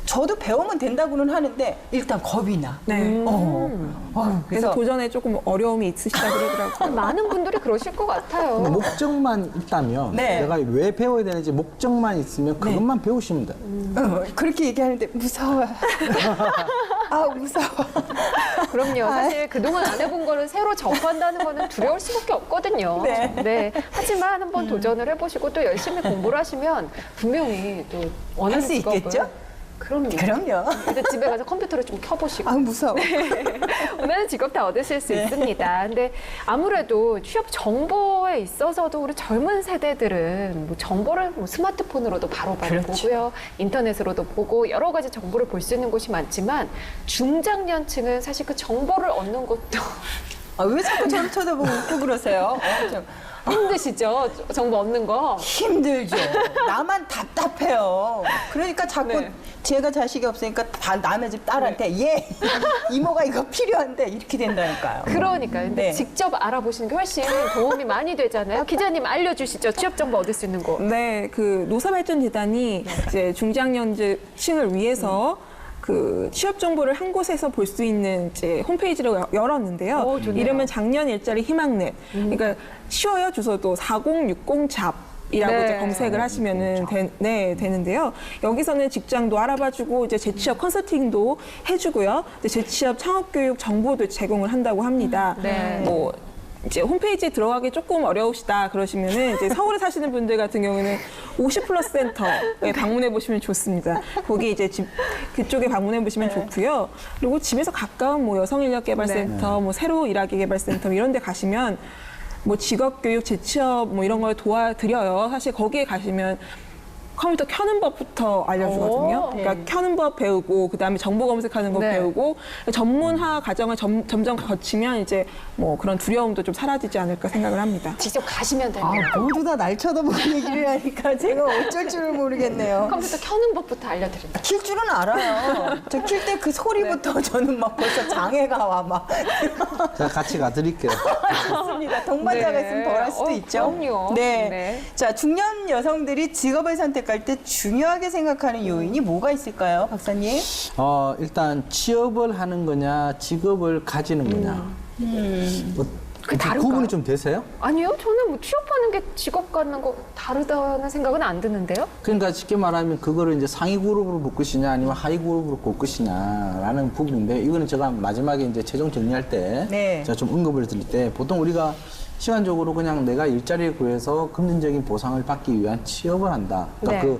저도 배우면 된다고는 하는데 일단 겁이 나. 네. 그래서 그래서 도전에 조금 어려움이 있으시다 그러더라고요. 많은 분들이 그러실 것 같아요. 근데 목적만 있다면 네. 내가 왜 배워야 되는지 목적만 있으면 그것만 배우시면 돼요. 그렇게 얘기하는데 무서워요. 아 무서워. 그럼요. 사실 그동안 안 해본 거를 새로 접한다는 거는 두려울 수밖에 없거든요. 네. 하지만 한번 도전을 해보시고 또 열심히 공부를 하시면 분명히 또 원하는 할 수 직업을 있겠죠? 그럼요. 그럼요. 이제 집에 가서 컴퓨터를 좀 켜보시고 아 무서워. 원하는 직업 다 얻으실 수 있습니다. 근데 아무래도 취업 정보에 있어서도 우리 젊은 세대들은 뭐 정보를 뭐 스마트폰으로도 바로바로 그렇죠. 보고요. 인터넷으로도 보고 여러 가지 정보를 볼 수 있는 곳이 많지만 중장년층은 사실 그 정보를 얻는 것도 왜 자꾸 저를 쳐다보고 웃고 그러세요? 좀 힘드시죠? 정보 얻는 거. 힘들죠. 나만 답답해요. 그러니까 자꾸 네. 제가 자식이 없으니까 다 남의 집 딸한테 얘 이모가 이거 필요한데 이렇게 된다니까요. 그러니까 근데 네. 직접 알아보시는 게 훨씬 도움이 많이 되잖아요. 기자님 알려주시죠. 취업 정보 얻을 수 있는 곳. 네, 그 노사발전재단이 이제 중장년층을 위해서 그 취업 정보를 한 곳에서 볼 수 있는 이제 홈페이지를 열었는데요. 오, 좋네요. 이름은 작년 일자리 희망넷. 그러니까 쉬워요 주소도 4060잡. 이라고 네. 이제 검색을 하시면은 되는데요. 여기서는 직장도 알아봐주고 이제 재취업 컨설팅도 해주고요. 이제 재취업 창업교육 정보도 제공을 한다고 합니다. 네. 뭐 이제 홈페이지에 들어가기 조금 어려우시다 그러시면은 이제 서울에 사시는 분들 같은 경우는 50플러스 센터에 방문해 보시면 좋습니다. 거기 이제 그쪽에 방문해 보시면 좋고요. 그리고 집에서 가까운 뭐 여성인력개발센터, 뭐 새로 일하기 개발센터 이런 데 가시면 뭐 직업교육, 재취업 뭐 이런 걸 도와드려요. 사실 거기에 가시면 컴퓨터 켜는 법부터 알려주거든요. 오, 그러니까 켜는 법 배우고 그다음에 정보 검색하는 거 네. 배우고 전문화 과정을 점점 거치면 이제 뭐 그런 두려움도 좀 사라지지 않을까 생각을 합니다. 직접 가시면 됩니다. 모두 다 날 쳐다보고 얘기를 하니까 제가 어쩔 줄을 모르겠네요. 컴퓨터 켜는 법부터 알려드립니다. 킬 줄은 알아요. 저 킬 때 그 소리부터 저는 막 벌써 장애가 와 막. 제가 같이 가드릴게요. 맞습니다. 동반자가 네. 있으면 덜 할 수도 있죠. 그럼요. 네. 네. 자, 중년 여성들이 직업을 선택할 때 중요하게 생각하는 요인이 뭐가 있을까요, 박사님? 일단 취업을 하는 거냐, 직업을 가지는 거냐. 뭐, 그게 다를까요? 구분이 좀 되세요? 아니요, 저는 뭐 취업하는 게 직업 갖는 거 다르다는 생각은 안 드는데요. 그러니까 쉽게 말하면 그거를 이제 상위 그룹으로 볼 것이냐 아니면 하위 그룹으로 볼 것이냐라는 부분인데 이거는 제가 마지막에 이제 최종 정리할 때 네. 제가 좀 언급을 드릴 때 보통 우리가 시간적으로 그냥 내가 일자리를 구해서 금전적인 보상을 받기 위한 취업을 한다. 그러니까 네.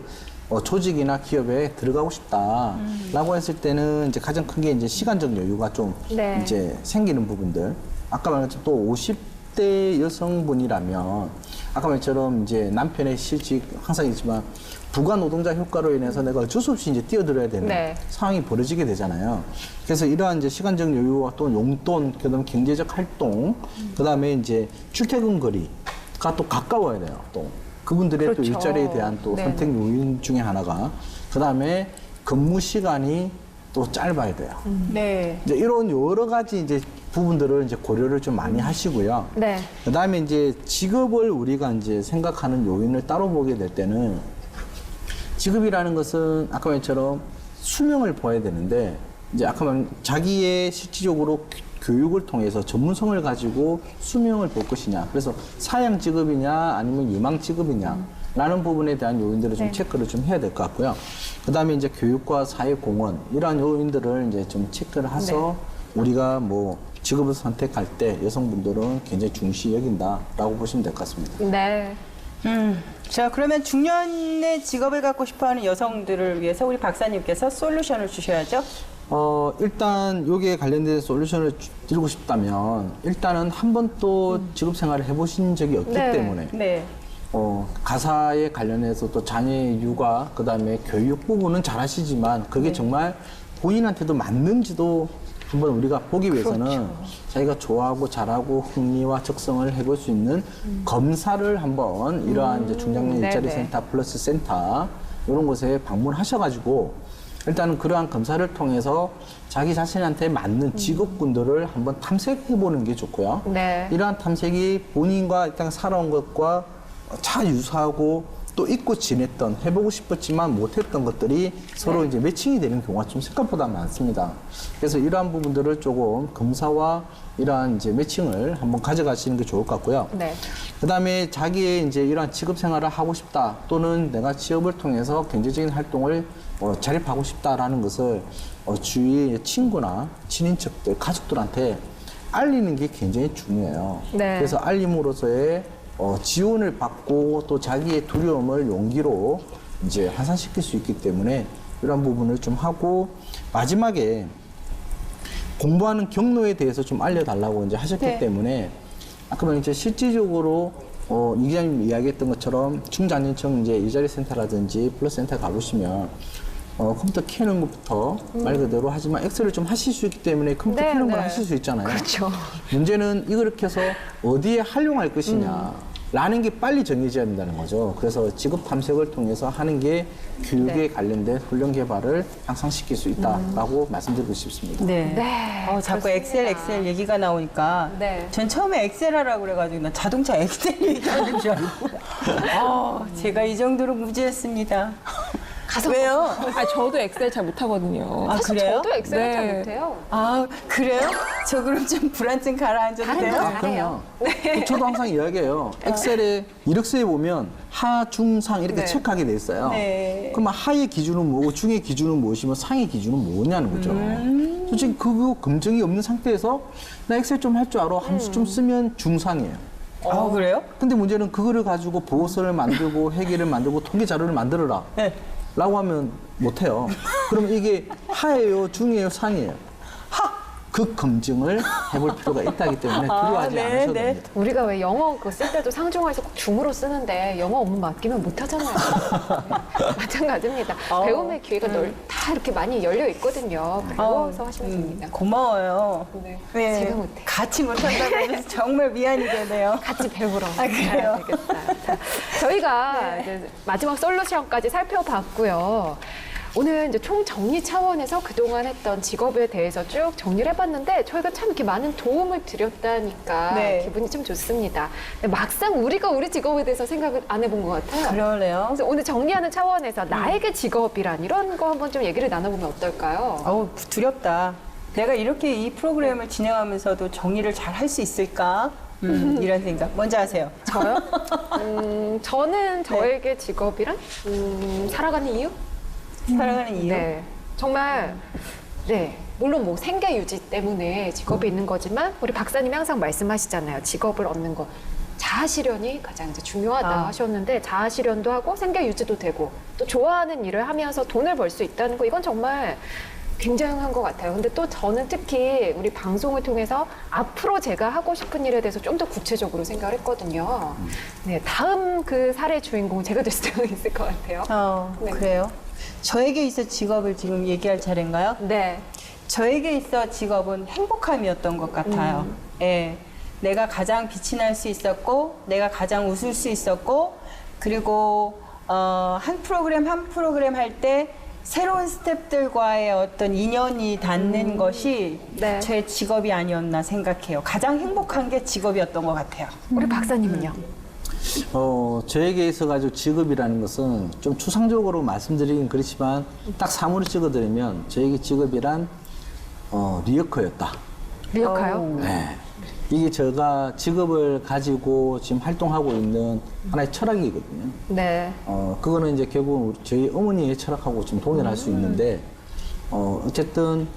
조직이나 기업에 들어가고 싶다라고 했을 때는 이제 가장 큰 게 이제 시간적 여유가 좀 네. 이제 생기는 부분들. 아까 말했던 또 50대 여성분이라면 아까 말처럼 이제 남편의 실직 항상 있지만 부가 노동자 효과로 인해서 내가 어쩔 수 없이 이제 뛰어들어야 되는 네. 상황이 벌어지게 되잖아요. 그래서 이러한 이제 시간적 여유와 또 용돈, 그다음 경제적 활동, 그다음에 이제 출퇴근 거리가 또 가까워야 돼요. 또 그분들의 그렇죠. 또 일자리에 대한 또 네. 선택 요인 중에 하나가 그다음에 근무 시간이 또 짧아야 돼요. 네. 이제 이런 여러 가지 이제 부분들을 이제 고려를 좀 많이 하시고요. 네. 그다음에 이제 직업을 우리가 이제 생각하는 요인을 따로 보게 될 때는 직업이라는 것은 아까 말처럼 수명을 봐야 되는데 이제 아까 말한 자기의 실질적으로 교육을 통해서 전문성을 가지고 수명을 볼 것이냐. 그래서 사양 직업이냐 아니면 유망 직업이냐. 라는 부분에 대한 요인들을 좀 체크를 좀 해야 될 것 같고요. 그 다음에 이제 교육과 사회공헌, 이러한 요인들을 이제 좀 체크를 해서 우리가 뭐 직업을 선택할 때 여성분들은 굉장히 중시 여긴다라고 보시면 될 것 같습니다. 네. 자, 그러면 중년의 직업을 갖고 싶어하는 여성들을 위해서 우리 박사님께서 솔루션을 주셔야죠. 일단 여기에 관련된 솔루션을 드리고 싶다면 일단은 한 번도 직업 생활을 해보신 적이 없기 네. 때문에 네. 가사에 관련해서 또 자녀의 육아, 그 다음에 교육 부분은 잘 하시지만 그게 정말 본인한테도 맞는지도 한번 우리가 보기 위해서는 자기가 좋아하고 잘하고 흥미와 적성을 해볼 수 있는 검사를 한번 이러한 이제 중장년 일자리 네네. 센터 플러스 센터 이런 곳에 방문하셔가지고 일단은 그러한 검사를 통해서 자기 자신한테 맞는 직업군들을 한번 탐색해 보는 게 좋고요. 네. 이러한 탐색이 본인과 일단 살아온 것과 차 유사하고 또 잊고 지냈던 해보고 싶었지만 못했던 것들이 서로 이제 매칭이 되는 경우가 좀 생각보다 많습니다. 그래서 이러한 부분들을 조금 검사와 이러한 이제 매칭을 한번 가져가시는 게 좋을 것 같고요. 네. 그다음에 자기의 이제 이러한 직업 생활을 하고 싶다 또는 내가 취업을 통해서 경제적인 활동을 자립하고 싶다라는 것을 주위의 친구나 친인척들, 가족들한테 알리는 게 굉장히 중요해요. 네. 그래서 알림으로서의 지원을 받고 또 자기의 두려움을 용기로 이제 환산시킬 수 있기 때문에 이런 부분을 좀 하고 마지막에 공부하는 경로에 대해서 좀 알려달라고 이제 하셨기 네. 때문에 아까 이제 실질적으로 이 기자님 이야기했던 것처럼 중장년층 이제 일자리 센터라든지 플러스 센터 가보시면 컴퓨터 켜는 것부터 말 그대로 하지만 엑셀을 좀 하실 수 있기 때문에 컴퓨터 네, 켜는 건 네. 하실 수 있잖아요. 그렇죠. 문제는 이걸 켜서 어디에 활용할 것이냐. 라는 게 빨리 정해져야 된다는 거죠. 그래서 직업 탐색을 통해서 하는 게 교육에 네. 관련된 훈련 개발을 향상시킬 수 있다라고 말씀드리고 싶습니다. 네. 네, 자꾸 그렇습니다. 엑셀 얘기가 나오니까 네. 전 처음에 엑셀 하라고 그래가지고 나 자동차 엑셀 얘기하는 줄 알고 제가 이 정도로 무지했습니다. 왜요? 저도 엑셀 잘 못하거든요. 아, 사실 그래요? 저도 엑셀을 잘 네. 못해요. 아, 그래요? 저 그럼 좀 불안증 가라앉아도 다른 돼요? 거 아, 잘해요. 그럼요. 저도 항상 이야기해요. 엑셀에 이력서에 보면 하, 중, 상 이렇게 네. 체크하게 돼 있어요. 네. 그러면 하의 기준은 뭐고 중의 기준은 무엇이며 상의 기준은 뭐냐는 거죠. 솔직히 그거 검증이 없는 상태에서 나 엑셀 좀 할 줄 알아. 함수 좀 쓰면 중상이에요. 아, 그래요? 근데 문제는 그거를 가지고 보고서를 만들고 회계를 만들고 통계 자료를 만들어라. 네. 라고 하면 못해요. 그럼 이게 하예요, 중이에요, 상이에요. 그 검증을 해볼 필요가 있다기 때문에 두려워하지 네, 않으셔도 네. 됩니다. 우리가 왜 영어 쓸 때도 상중하에서 꼭 중으로 쓰는데 영어 업무 맡기면 못하잖아요. 마찬가지입니다. 배움의 기회가 다 이렇게 많이 열려 있거든요. 배워서 하시면 됩니다. 고마워요. 네. 제가 못해. 같이 못한다고 해서 정말 미안이 되네요. 같이 배우러 그래요? 가야 되겠어요. 자, 저희가 이제 마지막 솔루션까지 살펴봤고요. 오늘 이제 총 정리 차원에서 그동안 했던 직업에 대해서 쭉 정리를 해봤는데 저희가 참 이렇게 많은 도움을 드렸다니까 네. 기분이 좀 좋습니다. 근데 막상 우리가 우리 직업에 대해서 생각을 안 해본 것 같아요. 그러네요. 그래서 오늘 정리하는 차원에서 나에게 직업이란 이런 거 한번 좀 얘기를 나눠보면 어떨까요? 어우, 두렵다. 내가 이렇게 이 프로그램을 진행하면서도 정리를 잘 할 수 있을까? 이런 생각. 먼저 하세요. 저요? 저는 저에게 직업이란 살아가는 이유? 살아가는 이유. 네. 정말, 네. 물론 뭐 생계 유지 때문에 직업이 있는 거지만 우리 박사님이 항상 말씀하시잖아요. 직업을 얻는 거. 자아 실현이 가장 이제 중요하다 하셨는데 자아 실현도 하고 생계 유지도 되고 또 좋아하는 일을 하면서 돈을 벌 수 있다는 거 이건 정말 굉장한 것 같아요. 근데 또 저는 특히 우리 방송을 통해서 앞으로 제가 하고 싶은 일에 대해서 좀 더 구체적으로 생각을 했거든요. 네, 다음 그 사례 주인공은 제가 될 수도 있을 것 같아요. 네. 그래요? 저에게 있어 직업을 지금 얘기할 차례인가요? 네. 저에게 있어 직업은 행복함이었던 것 같아요. 예. 내가 가장 빛이 날 수 있었고, 내가 가장 웃을 수 있었고, 그리고, 한 프로그램 할 때 새로운 스태프들과의 어떤 인연이 닿는 것이 네. 제 직업이 아니었나 생각해요. 가장 행복한 게 직업이었던 것 같아요. 우리 박사님은요? 저에게 있어가지고 직업이라는 것은 좀 추상적으로 말씀드리긴 그렇지만 딱 사물을 찍어드리면 저에게 직업이란 리어커였다. 리어카요? 네. 이게 제가 직업을 가지고 지금 활동하고 있는 하나의 철학이거든요. 네. 그거는 이제 결국 저희 어머니의 철학하고 좀 동일할 수 있는데, 어쨌든,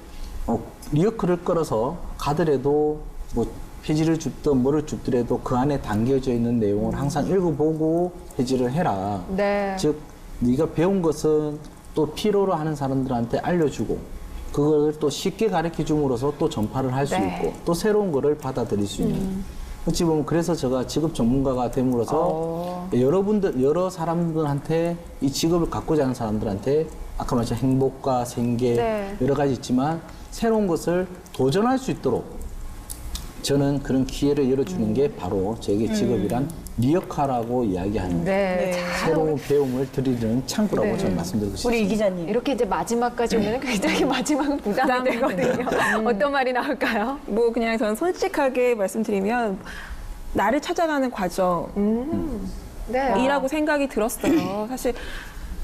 리어커를 끌어서 가더라도 뭐 페이지를 줍든 뭐를 줍더라도 그 안에 담겨져 있는 내용을 항상 읽어보고 페이지를 해라. 네. 즉, 네가 배운 것은 또 필요로 하는 사람들한테 알려주고, 그걸 또 쉽게 가르쳐 줌으로써 또 전파를 할 수 네. 있고, 또 새로운 거를 받아들일 수 있는. 어찌 보면 그래서 제가 직업 전문가가 됨으로써 여러 사람들한테 이 직업을 갖고자 하는 사람들한테 아까 말했던 행복과 생계 네. 여러 가지 있지만 새로운 것을 도전할 수 있도록 저는 그런 기회를 열어주는 게 바로 저에게 직업이란 리어카라고 이야기하는 네. 새로운 배움을 드리는 창구라고 네. 저는 말씀드리고 싶습니다. 우리 이 기자님. 이렇게 이제 마지막까지 오면 굉장히 마지막은 부담이 되거든요. 어떤 말이 나올까요? 뭐 그냥 저는 솔직하게 말씀드리면 나를 찾아가는 과정이라고 네. 생각이 들었어요. 사실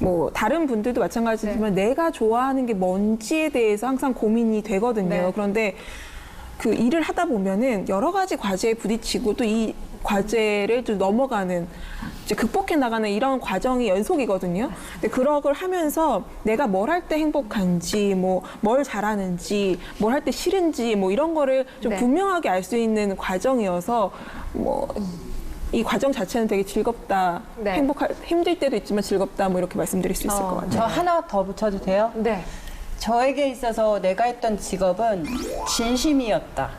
뭐 다른 분들도 마찬가지지만 내가 좋아하는 게 뭔지에 대해서 항상 고민이 되거든요. 네. 그런데 그 일을 하다 보면은 여러 가지 과제에 부딪히고 또 이 과제를 좀 넘어가는 이제 극복해 나가는 이런 과정이 연속이거든요. 근데 그런 걸 하면서 내가 뭘 할 때 행복한지, 뭐 뭘 잘하는지, 뭘 할 때 싫은지, 뭐 이런 거를 좀 네. 분명하게 알 수 있는 과정이어서 뭐 이 과정 자체는 되게 즐겁다, 네. 힘들 때도 있지만 즐겁다, 뭐 이렇게 말씀드릴 수 있을 것 같아요. 저 하나 더 붙여도 돼요? 네. 저에게 있어서 내가 했던 직업은 진심이었다.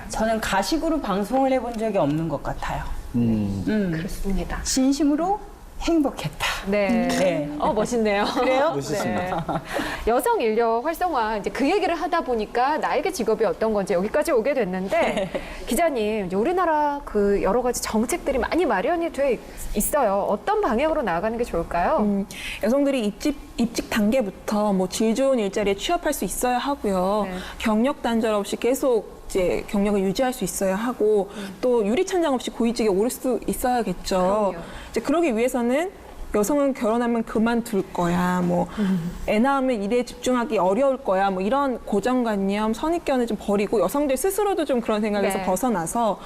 저는 가식으로 방송을 해본 적이 없는 것 같아요. 그렇습니다. 진심으로 행복했다. 네. 네. 멋있네요. 그래요? 멋있습니다. 여성 인력 활성화 이제 그 얘기를 하다 보니까 나에게 직업이 어떤 건지 여기까지 오게 됐는데 기자님, 이제 우리나라 그 여러 가지 정책들이 많이 마련이 돼 있어요. 어떤 방향으로 나아가는 게 좋을까요? 여성들이 입직 단계부터 뭐 질 좋은 일자리에 취업할 수 있어야 하고요. 네. 경력 단절 없이 계속 이제 경력을 유지할 수 있어야 하고 또 유리천장 없이 고위직에 오를 수 있어야겠죠. 그럼요. 이제 그러기 위해서는 여성은 결혼하면 그만둘 거야, 뭐 애 낳으면 일에 집중하기 어려울 거야, 뭐 이런 고정관념, 선입견을 좀 버리고 여성들 스스로도 좀 그런 생각에서 네. 벗어나서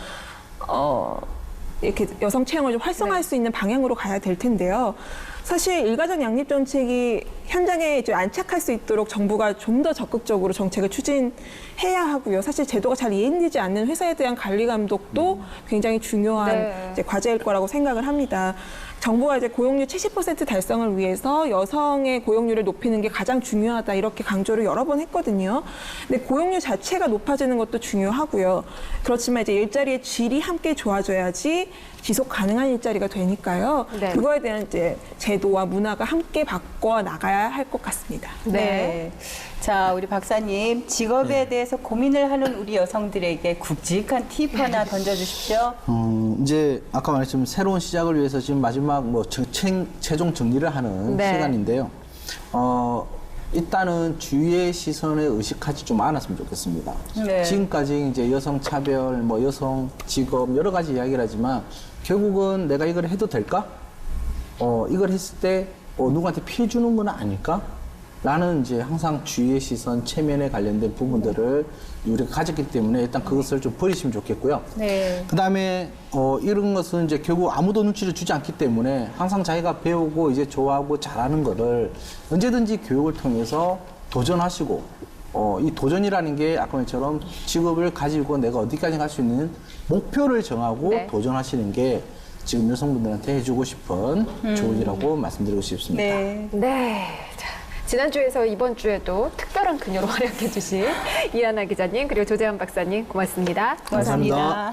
이렇게 여성 채용을 좀 활성화할 수 있는 방향으로 가야 될 텐데요. 사실 일가족 양립 정책이 현장에 이제 안착할 수 있도록 정부가 좀 더 적극적으로 정책을 추진해야 하고요. 사실 제도가 잘 이행되지 않는 회사에 대한 관리 감독도 굉장히 중요한 네. 이제 과제일 거라고 생각을 합니다. 정부가 이제 고용률 70% 달성을 위해서 여성의 고용률을 높이는 게 가장 중요하다 이렇게 강조를 여러 번 했거든요. 근데 고용률 자체가 높아지는 것도 중요하고요. 그렇지만 이제 일자리의 질이 함께 좋아져야지 지속 가능한 일자리가 되니까요. 네. 그거에 대한 이제 제도와 문화가 함께 바꿔 나가야 할 것 같습니다. 네. 자, 우리 박사님, 직업에 대해서 고민을 하는 우리 여성들에게 굵직한 팁 하나 던져주십시오. 이제 아까 말했지만 새로운 시작을 위해서 지금 마지막 뭐 최종 정리를 하는 네. 시간인데요. 일단은 주위의 시선에 의식하지 좀 않았으면 좋겠습니다. 네. 지금까지 이제 여성 차별, 뭐 여성 직업 여러 가지 이야기를 하지만 결국은 내가 이걸 해도 될까? 이걸 했을 때 누구한테 피해 주는 건 아닐까? 라는 이제 항상 주위의 시선, 체면에 관련된 부분들을 우리가 가졌기 때문에 일단 그것을 좀 버리시면 좋겠고요. 네. 그 다음에 이런 것은 이제 결국 아무도 눈치를 주지 않기 때문에 항상 자기가 배우고 이제 좋아하고 잘하는 거를 언제든지 교육을 통해서 도전하시고 이 도전이라는 게 아까 말처럼 직업을 가지고 내가 어디까지 갈 수 있는 목표를 정하고 네. 도전하시는 게 지금 여성분들한테 해주고 싶은 조언이라고 말씀드리고 싶습니다. 네. 네. 자, 지난주에서 이번 주에도 특별한 그녀로 활약해 주신 이하나 기자님 그리고 조재환 박사님 고맙습니다. 감사합니다.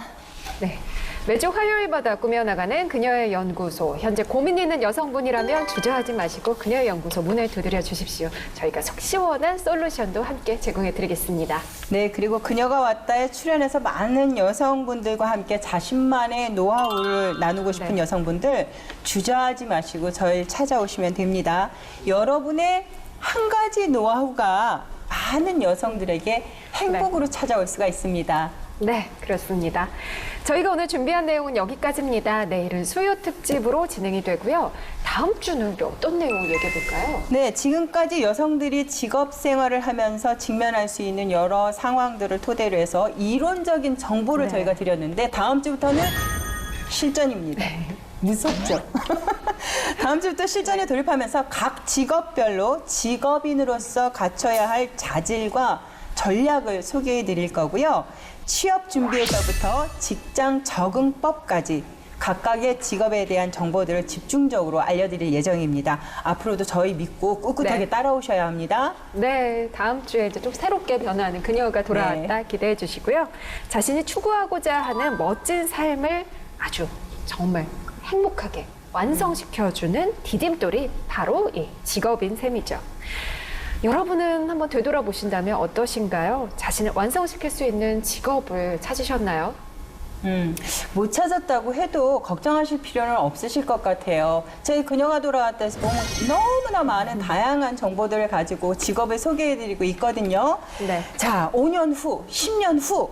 네. 매주 화요일마다 꾸며나가는 그녀의 연구소. 현재 고민 있는 여성분이라면 주저하지 마시고 그녀의 연구소 문을 두드려 주십시오. 저희가 속 시원한 솔루션도 함께 제공해 드리겠습니다. 네, 그리고 그녀가 왔다에 출연해서 많은 여성분들과 함께 자신만의 노하우를 나누고 싶은 네. 여성분들 주저하지 마시고 저를 찾아오시면 됩니다. 여러분의 한 가지 노하우가 많은 여성들에게 행복으로 찾아올 수가 있습니다. 네, 그렇습니다. 저희가 오늘 준비한 내용은 여기까지입니다. 내일은 수요 특집으로 진행이 되고요. 다음 주는 우리 어떤 내용을 얘기해 볼까요? 네, 지금까지 여성들이 직업 생활을 하면서 직면할 수 있는 여러 상황들을 토대로 해서 이론적인 정보를 네. 저희가 드렸는데 다음 주부터는 실전입니다. 무섭죠? 다음 주부터 실전에 돌입하면서 각 직업별로 직업인으로서 갖춰야 할 자질과 전략을 소개해 드릴 거고요. 취업 준비에서부터 직장 적응법까지 각각의 직업에 대한 정보들을 집중적으로 알려드릴 예정입니다. 앞으로도 저희 믿고 꿋꿋하게 네. 따라오셔야 합니다. 네, 다음 주에 이제 좀 새롭게 변화하는 그녀가 돌아왔다 기대해 주시고요. 자신이 추구하고자 하는 멋진 삶을 아주 정말 행복하게 완성시켜주는 디딤돌이 바로 이 직업인 셈이죠. 여러분은 한번 되돌아보신다면 어떠신가요? 자신을 완성시킬 수 있는 직업을 찾으셨나요? 못 찾았다고 해도 걱정하실 필요는 없으실 것 같아요. 저희 그녀가 돌아왔다에서 너무나 많은 다양한 정보들을 가지고 직업을 소개해드리고 있거든요. 네. 자, 5년 후, 10년 후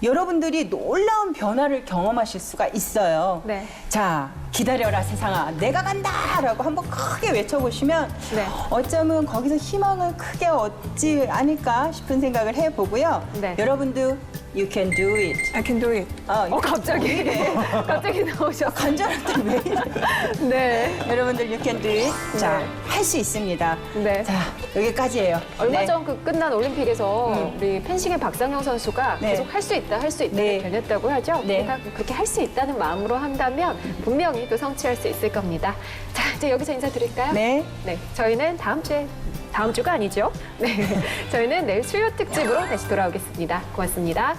여러분들이 놀라운 변화를 경험하실 수가 있어요. 네. 자, 기다려라 세상아, 내가 간다! 라고 한번 크게 외쳐보시면 네. 어쩌면 거기서 희망을 크게 얻지 않을까 싶은 생각을 해보고요. 네. 여러분도 You can do it. I can do it. 갑자기 갑자기 나오셨어요. 간절할 때 왜 이래? 네. 여러분들 You can do it. 자, 네. 할 수 있습니다. 네. 자, 여기까지예요. 얼마 네. 전 그 끝난 올림픽에서 우리 펜싱의 박상영 선수가 네. 계속 할 수 있다, 할 수 있다 네. 변했다고 하죠. 네. 우리가 그렇게 할 수 있다는 마음으로 한다면 분명히 또 성취할 수 있을 겁니다. 자, 이제 여기서 인사드릴까요? 네. 네, 저희는 다음 주가 아니죠. 네, 저희는 내일 수요 특집으로 다시 돌아오겠습니다. 고맙습니다.